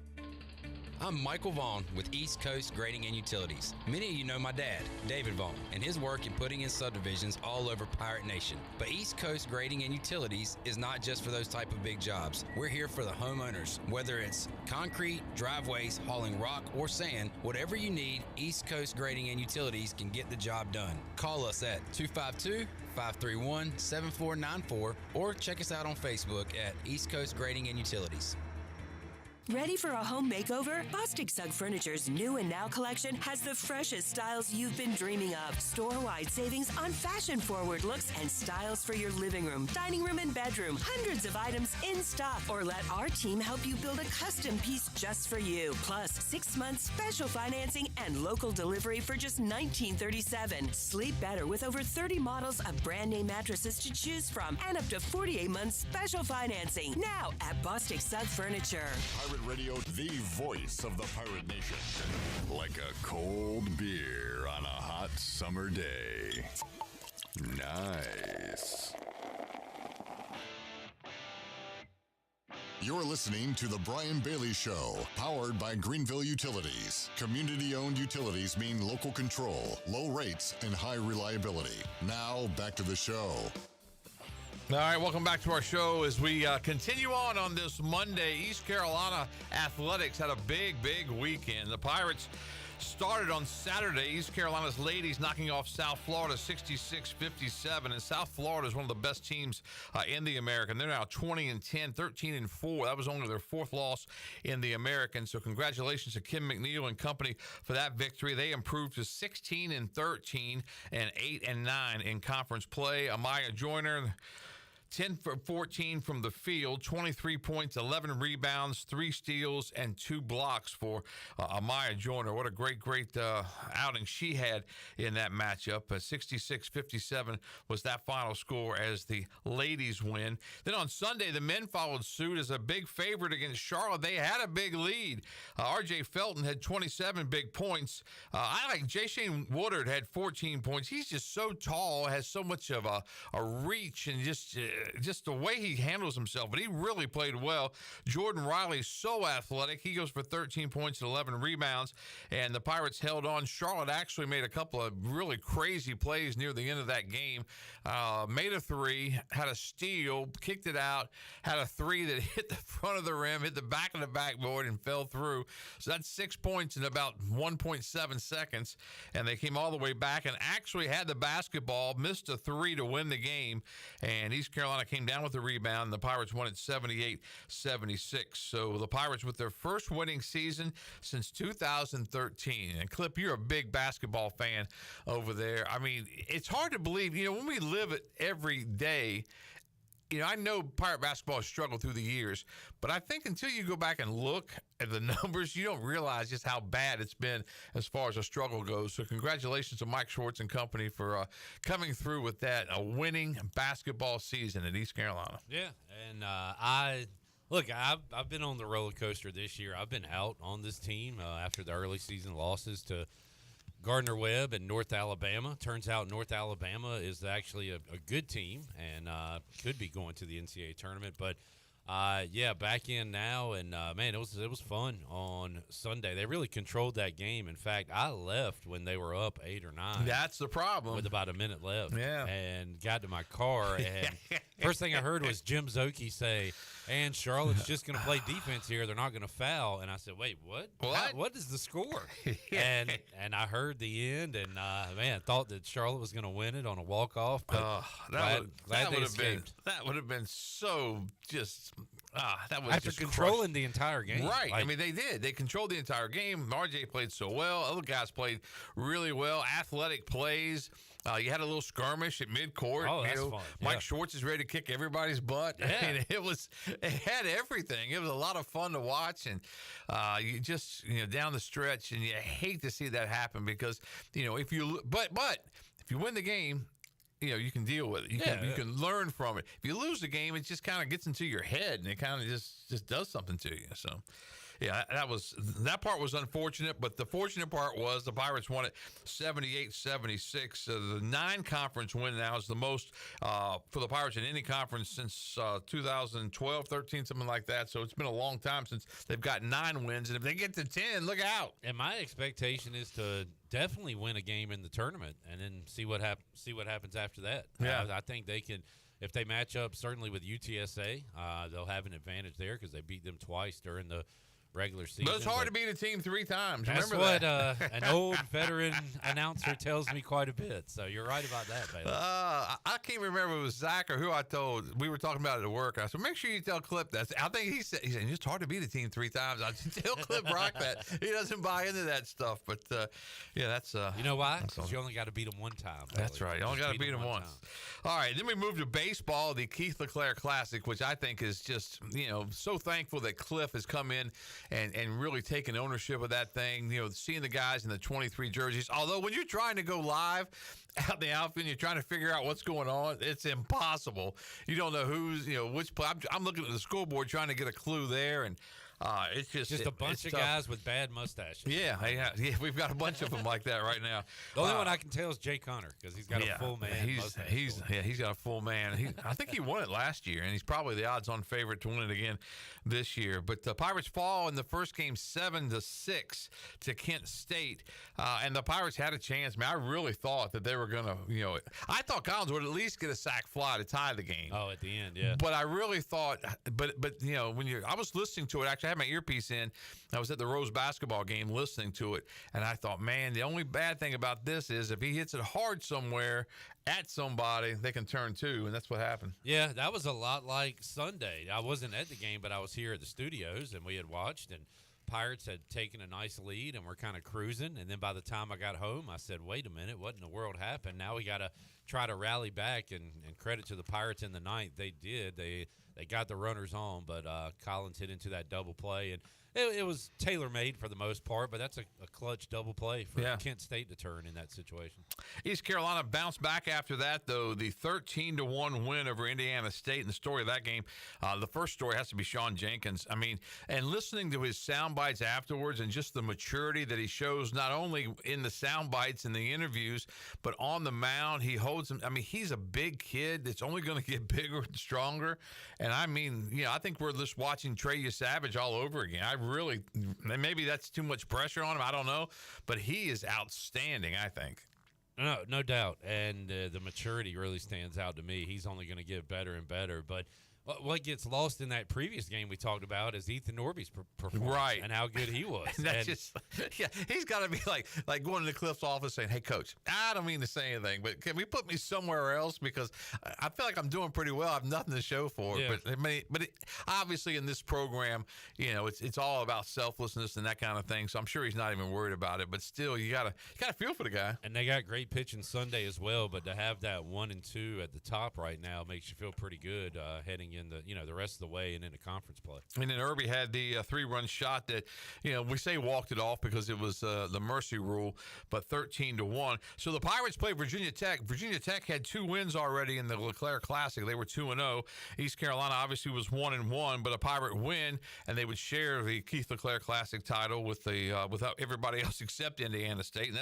I'm Michael Vaughn with East Coast Grading and Utilities. Many of you know my dad, David Vaughn, and his work in putting in subdivisions all over Pirate Nation. But East Coast Grading and Utilities is not just for those type of big jobs. We're here for the homeowners. Whether it's concrete, driveways, hauling rock, or sand, whatever you need, East Coast Grading and Utilities can get the job done. Call us at 252-531-7494 or check us out on Facebook at East Coast Grading and Utilities. Ready for a home makeover? Bostic Sugg Furniture's new and now collection has the freshest styles you've been dreaming of. Store-wide savings on fashion-forward looks and styles for your living room, dining room, and bedroom. Hundreds of items in stock. Or let our team help you build a custom piece just for you. Plus, 6 months special financing and local delivery for just $19.37. Sleep better with over 30 models of brand-name mattresses to choose from and up to 48 months special financing. Now at Bostic Sugg Furniture. Pirate Radio, the voice of the Pirate Nation. Like a cold beer on a hot summer day. Nice. You're listening to The Brian Bailey Show, powered by Greenville Utilities. Community-owned utilities mean local control, low rates, and high reliability. Now, back to the show. All right, welcome back to our show as we continue on this Monday. East Carolina Athletics had a big weekend. The Pirates started on Saturday. East Carolina's ladies knocking off South Florida 66-57, and South Florida is one of the best teams in the American. They're now 20-10, 13-4. That was only their 4th loss in the American. So congratulations to Kim McNeil and company for that victory. They improved to 16-13 and 8-9 in conference play. Amaya Joyner 10 for 14 from the field, 23 points, 11 rebounds, 3 steals, and 2 blocks for Amaya Joyner. What a great outing she had in that matchup. 66-57 was that final score as the ladies win. Then on Sunday, the men followed suit as a big favorite against Charlotte. They had a big lead. R.J. Felton had 27 big points. I like Jay Shane Woodard had 14 points. He's just so tall, has so much of a reach, and just the way he handles himself. But he really played well. Jordan Riley's so athletic. He goes for 13 points and 11 rebounds, and the Pirates held on. Charlotte actually made a couple of really crazy plays near the end of that game. Made a 3, had a steal, kicked it out, had a 3 that hit the front of the rim, hit the back of the backboard, and fell through. So that's 6 points in about 1.7 seconds, and they came all the way back and actually had the basketball, missed a 3 to win the game, and East Carolina came down with the rebound, and the Pirates won at 78-76. So the Pirates with their first winning season since 2013. And Clip, you're a big basketball fan over there. I mean, it's hard to believe, when we live it every day. I know Pirate basketball has struggled through the years, but I think until you go back and look at the numbers, you don't realize just how bad it's been as far as a struggle goes. So congratulations to Mike Schwartz and company for coming through with that, a winning basketball season at East Carolina. Yeah, and I've been on the roller coaster this year. I've been out on this team after the early season losses to Gardner-Webb and North Alabama. Turns out North Alabama is actually a good team and could be going to the NCAA tournament. But back in now, and man, it was fun on Sunday. They really controlled that game. In fact, I left when they were up 8 or 9. That's the problem. With about a minute left. Yeah. And got to my car, and first thing I heard was Jim Zoki say, "And Charlotte's just going to play defense here. They're not going to foul." And I said, "Wait, what? What is the score?" and I heard the end, and man, thought that Charlotte was going to win it on a walk-off. But glad they escaped. That would have been so just. That was after just controlling crushed. the entire game. Right. I mean, they did. They controlled the entire game. RJ played so well. Other guys played really well. Athletic plays. You had a little skirmish at midcourt. Oh, that's fun. Yeah. Mike Schwartz is ready to kick everybody's butt. Yeah. And it had everything. It was a lot of fun to watch. And you just, down the stretch, and you hate to see that happen because, if you win the game, you can deal with it. You can learn from it. If you lose the game, it just kind of gets into your head, and it kind of just does something to you. So, yeah, that part was unfortunate, but the fortunate part was the Pirates won it 78-76. The 9-conference win now is the most for the Pirates in any conference since 2012, 13, something like that. So it's been a long time since they've got 9 wins, and if they get to 10, look out. And my expectation is to definitely win a game in the tournament, and then see what happens after that. Yeah, I think they can. If they match up certainly with UTSA, they'll have an advantage there because they beat them twice during the regular season. But it's hard to beat a team 3 times. That's Remember what an old veteran announcer tells me quite a bit. So you're right about that, Bailey. I can't remember if it was Zach or who I told. We were talking about it at work. I said, make sure you tell Clip that. I think he said it's hard to beat a team 3 times. I said, tell Clip Rock that. He doesn't buy into that stuff. But, that's... you know why? Because you only got to beat them 1 time. Bailey. That's right. You only got to beat them once. All right, then we move to baseball, the Keith LeClaire Classic, which I think is just, so thankful that Cliff has come in and really taken ownership of that thing, seeing the guys in the 23 jerseys. Although when you're trying to go live out in the outfield, you're trying to figure out what's going on, it's impossible. You don't know who's, which play. I'm looking at the scoreboard trying to get a clue there, and it's just a bunch of guys with bad mustaches. Yeah, we've got a bunch of them like that right now. The only one I can tell is Jay Connor because he's got a full man. He's got a full man. I think he won it last year, and he's probably the odds-on favorite to win it again this year. But the Pirates fall in the first game 7-6 to Kent State, and the Pirates had a chance. Man, I really thought that they were going to, I thought Collins would at least get a sac fly to tie the game. Oh, at the end, yeah. But I really thought, but I was listening to it. Actually, I had my earpiece in. I was at the Rose basketball game listening to it, and I thought, man, the only bad thing about this is if he hits it hard somewhere at somebody, they can turn 2, and that's what happened. Yeah, that was a lot like Sunday. I wasn't at the game, but I was here at the studios, and we had watched, and Pirates had taken a nice lead and we're kind of cruising. And then by the time I got home, I said, wait a minute, what in the world happened? Now we got to try to rally back, and credit to the Pirates in the ninth. They did. They got the runners on, but Collins hit into that double play. And it was tailor-made for the most part, but that's a clutch double play for Kent State to turn in that situation. East Carolina bounced back after that, though. The 13-1 win over Indiana State. And the story of that game, the first story has to be Sean Jenkins. I mean, and listening to his sound bites afterwards and just the maturity that he shows, not only in the sound bites and the interviews, but on the mound, he holds him. I mean, he's a big kid that's only going to get bigger and stronger. And I mean, I think we're just watching Trey Savage all over again. Really, maybe that's too much pressure on him. I don't know, but he is outstanding, I think. No doubt, and the maturity really stands out to me. He's only going to get better and better. But what gets lost in that previous game we talked about is Ethan Norby's performance and how good he was. And that's he's got to be like going to the Cliff's office saying, "Hey, coach, I don't mean to say anything, but can we put me somewhere else because I feel like I'm doing pretty well. I have nothing to show for it." Yeah. But obviously in this program, it's all about selflessness and that kind of thing. So I'm sure he's not even worried about it. But still, you gotta feel for the guy. And they got great pitching Sunday as well. But to have that 1 and 2 at the top right now makes you feel pretty good heading in the rest of the way and into conference play. And then Irby had the 3-run shot that we say walked it off because it was the mercy rule, but 13-1. So the Pirates played Virginia Tech. Virginia Tech had 2 wins already in the LeClaire Classic. They were 2-0. East Carolina obviously was 1-1, but a Pirate win, and they would share the Keith LeClaire Classic title with without everybody else except Indiana State. And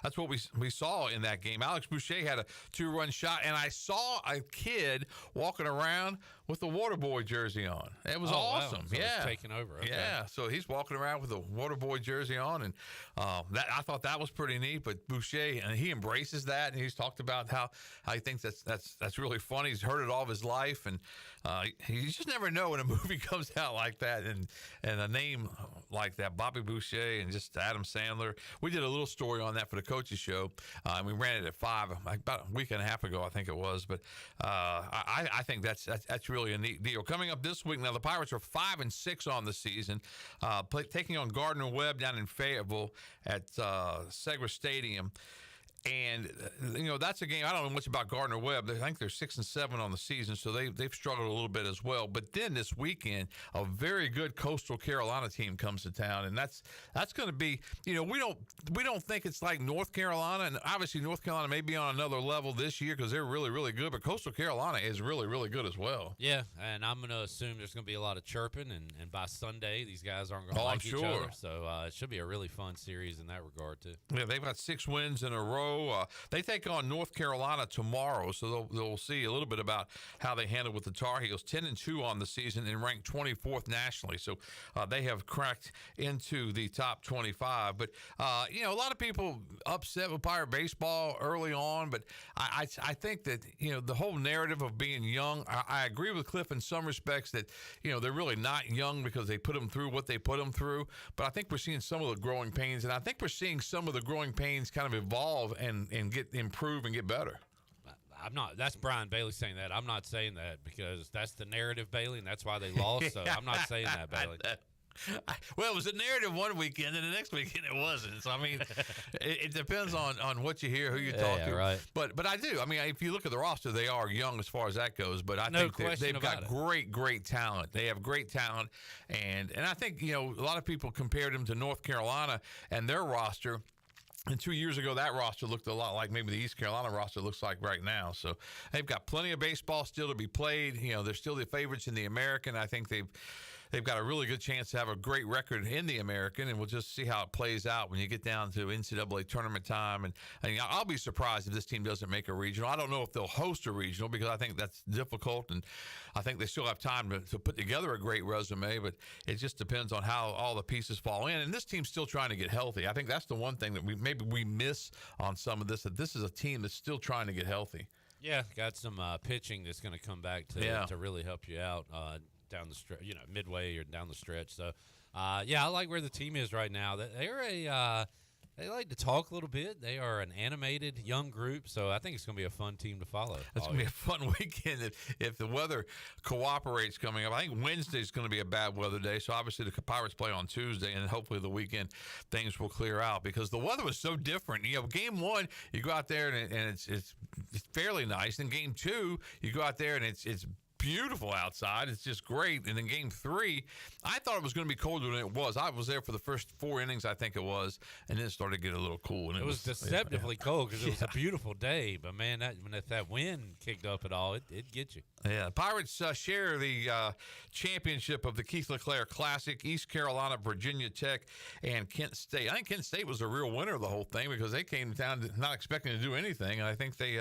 that's what we saw in that game. Alex Boucher had a 2-run shot, and I saw a kid walking around with the Waterboy jersey on. It was awesome. Wow. So it's taking over. Okay. Yeah. So he's walking around with a Waterboy jersey on, and I thought that was pretty neat. But Boucher, and he embraces that, and he's talked about how he thinks that's really funny. He's heard it all of his life, and you just never know when a movie comes out like that, and a name like that, Bobby Boucher, and just Adam Sandler. We did a little story on that for the coaches show, and we ran it at 5 about a week and a half ago, I think it was. But I think that's really a neat deal. Coming up this week, now the Pirates are 5-6 on the season, taking on Gardner-Webb down in Fayetteville at Segra Stadium. And that's a game. I don't know much about Gardner-Webb. I think they're 6-7 on the season, so they've struggled a little bit as well. But then this weekend, a very good Coastal Carolina team comes to town, and that's going to be. We don't think it's like North Carolina, and obviously North Carolina may be on another level this year because they're really, really good. But Coastal Carolina is really, really good as well. Yeah, and I'm going to assume there's going to be a lot of chirping, and by Sunday these guys aren't going to like each other. So it should be a really fun series in that regard too. Yeah, they've got 6 wins in a row. They take on North Carolina tomorrow, so they'll see a little bit about how they handle with the Tar Heels. 10-2 on the season and ranked 24th nationally, so they have cracked into the top 25. But a lot of people upset with Pirate baseball early on, but I think that the whole narrative of being young. I agree with Cliff in some respects that they're really not young because they put them through what they put them through. But I think we're seeing some of the growing pains, and I think we're seeing some of the growing pains kind of evolve and improve and get better. I'm not. That's Brian Bailey saying that. I'm not saying that because that's the narrative, Bailey, and that's why they lost. So I'm not saying that, Bailey. Well, it was a narrative one weekend, and the next weekend it wasn't. So I mean, it depends on what you hear, who you talk to. Right. But I do. I mean, if you look at the roster, they are young as far as that goes. But I think they've got great talent. They have great talent, and I think a lot of people compared them to North Carolina and their roster. And 2 years ago, that roster looked a lot like maybe the East Carolina roster looks like right now. So they've got plenty of baseball still to be played. They're still the favorites in the American. I think they've got a really good chance to have a great record in the American, and we'll just see how it plays out when you get down to NCAA tournament time. And I'll be surprised if this team doesn't make a regional. I don't know if they'll host a regional because I think that's difficult, and I think they still have time to put together a great resume, but it just depends on how all the pieces fall in. And this team's still trying to get healthy. I think that's the one thing that we miss on some of this, that this is a team that's still trying to get healthy. Yeah, got some pitching that's going to come back to really help you out down the stretch, midway or down the stretch. So, I like where the team is right now. They're They like to talk a little bit. They are an animated young group, so I think it's going to be a fun team to follow. It's going to be a fun weekend if the weather cooperates coming up. I think Wednesday's going to be a bad weather day, so obviously the Pirates play on Tuesday, and hopefully the weekend things will clear out because the weather was so different. Game one, you go out there and it's fairly nice. In game two, you go out there and it's beautiful outside. It's just great. And in game three, I thought it was going to be colder than it was. I was there for the first 4 innings, I think it was, and then it started to get a little cool. And it was deceptively cold because it was a beautiful day. But, man, when that wind kicked up at all, it gets you. Yeah, Pirates share the championship of the Keith LeClaire Classic, East Carolina, Virginia Tech, and Kent State. I think Kent State was the real winner of the whole thing because they came down not expecting to do anything. And I think they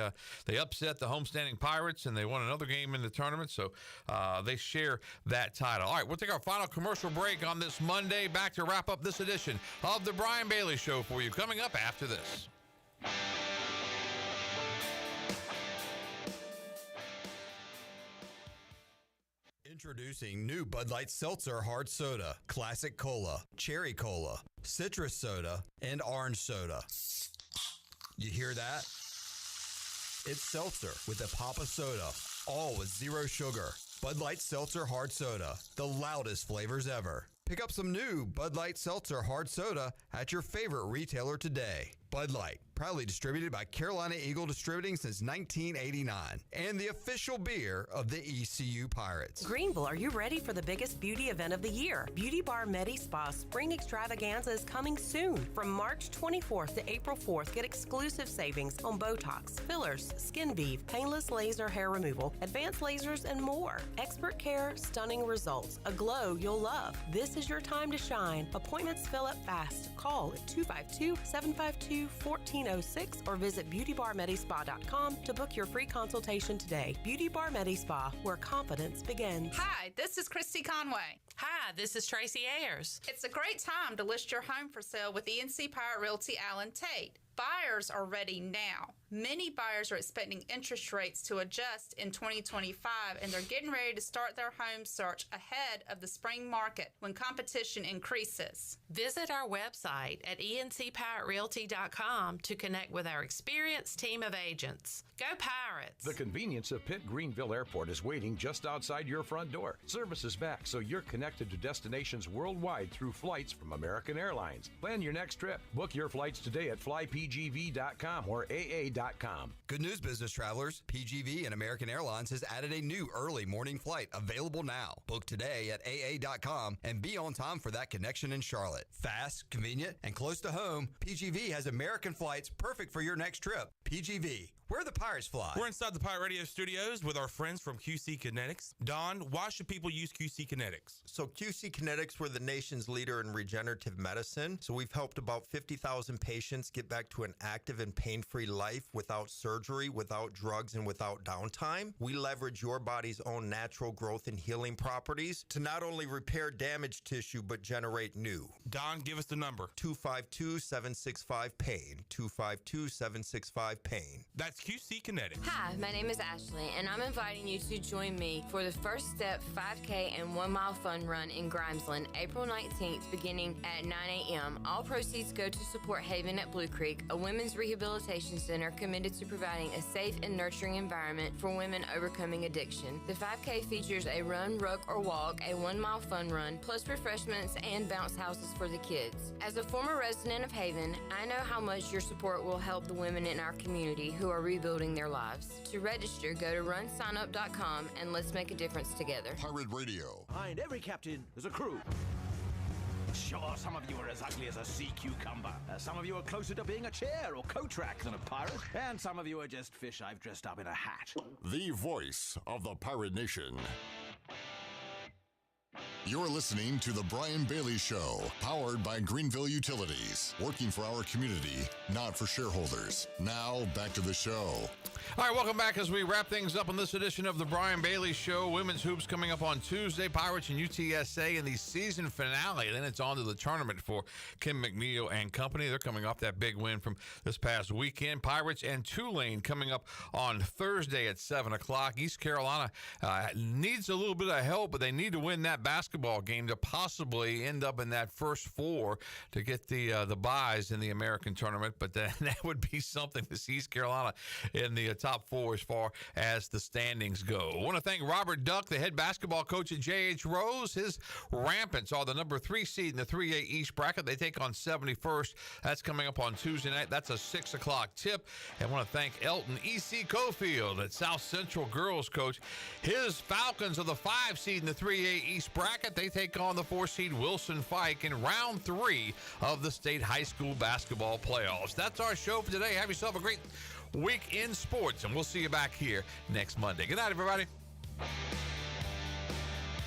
upset the homestanding Pirates, and they won another game in the tournament. So they share that title. All right, we'll take our final commercial break on this Monday. Back to wrap up this edition of the Brian Bailey Show for you coming up after this. Introducing new Bud Light Seltzer Hard Soda, Classic Cola, Cherry Cola, Citrus Soda, and Orange Soda. You hear that? It's seltzer with a pop of soda, all with zero sugar. Bud Light Seltzer Hard Soda, the loudest flavors ever. Pick up some new Bud Light Seltzer Hard Soda at your favorite retailer today. Bud Light, proudly distributed by Carolina Eagle Distributing since 1989, and the official beer of the ECU Pirates. Greenville, are you ready for the biggest beauty event of the year? Beauty Bar Medi Spa Spring Extravaganza is coming soon. From March 24th to April 4th, get exclusive savings on Botox, fillers, skin bead, painless laser hair removal, advanced lasers, and more. Expert care, stunning results, a glow you'll love. This is your time to shine. Appointments fill up fast. Call at 252-752-1406 or visit beautybarmedispa.com to book your free consultation today. Beauty Bar Medi Spa, where confidence begins. Hi, this is Christy Conway. Hi, this is Tracy Ayers. It's a great time to list your home for sale with ENC Pirate Realty Allen Tate. Buyers are ready now. Many buyers are expecting interest rates to adjust in 2025, and they're getting ready to start their home search ahead of the spring market when competition increases. Visit our website at encpiraterealty.com to connect with our experienced team of agents. Go Pirates! The convenience of Pitt Greenville Airport is waiting just outside your front door. Service is back, so you're connected to destinations worldwide through flights from American Airlines. Plan your next trip. Book your flights today at flypgv.com or AA.com. Good news, business travelers. PGV and American Airlines has added a new early morning flight available now. Book today at AA.com and be on time for that connection in Charlotte. Fast, convenient, and close to home, PGV has American flights perfect for your next trip. PGV, where the Pirates fly. We're inside the Pirate Radio studios with our friends from QC Kinetics. Don, why should people use QC Kinetics? So QC Kinetics, we're the nation's leader in regenerative medicine. So we've helped about 50,000 patients get back to an active and pain-free life without surgery, without drugs, and without downtime. We leverage your body's own natural growth and healing properties to not only repair damaged tissue, but generate new. Don, give us the number. 252-765-PAIN. 252-765-PAIN. That's QC Kinetics. Hi, my name is Ashley, and I'm inviting you to join me for the First Step 5K and 1 Mile Fun Run in Grimesland, April 19th, beginning at 9 a.m. All proceeds go to support Haven at Blue Creek, a women's rehabilitation center committed to providing a safe and nurturing environment for women overcoming addiction. The 5K features a run, ruck, or walk, a 1 mile fun run, plus refreshments and bounce houses for the kids. As a former resident of Haven, I know how much your support will help the women in our community who are rebuilding their lives. To register, go to runsignup.com and let's make a difference together. Pirate Radio. Behind every captain is a crew. Sure, some of you are as ugly as a sea cucumber. Some of you are closer to being a chair or coat rack than a pirate. And some of you are just fish I've dressed up in a hat. The voice of the Pirate Nation. You're listening to The Brian Bailey Show, powered by Greenville Utilities, working for our community, not for shareholders. Now, back to the show. All right, welcome back as we wrap things up on this edition of the Brian Bailey Show. Women's hoops coming up on Tuesday. Pirates and UTSA in the season finale. Then it's on to the tournament for Kim McNeil and company. They're coming off that big win from this past weekend. Pirates and Tulane coming up on Thursday at 7 o'clock. East Carolina needs a little bit of help, but they need to win that basketball basketball game to possibly end up in that first four to get the buys in the American tournament. But that would be something to see East Carolina in the top four as far as the standings go. I want to thank Robert Duck, the head basketball coach at J.H. Rose. His Rampants are the number 3 seed in the 3A East bracket. They take on 71st. That's coming up on Tuesday night. That's a 6 o'clock tip. And I want to thank Elton E.C. Cofield at South Central girls coach. His Falcons are the 5 seed in the 3A East bracket. They take on the 4 seed Wilson Fike in round 3 of the state high school basketball playoffs. That's our show for today. Have yourself a great week in sports, and we'll see you back here next Monday. Good night, everybody.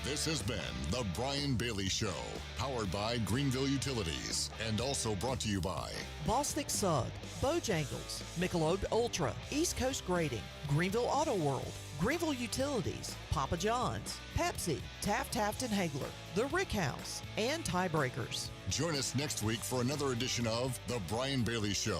This has been The Brian Bailey Show, powered by Greenville Utilities, and also brought to you by Bostic Sugg, Bojangles, Michelob Ultra, East Coast Grading, Greenville Auto World, Greenville Utilities, Papa John's, Pepsi, Taft Hagler, The Rick House, and Tiebreakers. Join us next week for another edition of The Brian Bailey Show.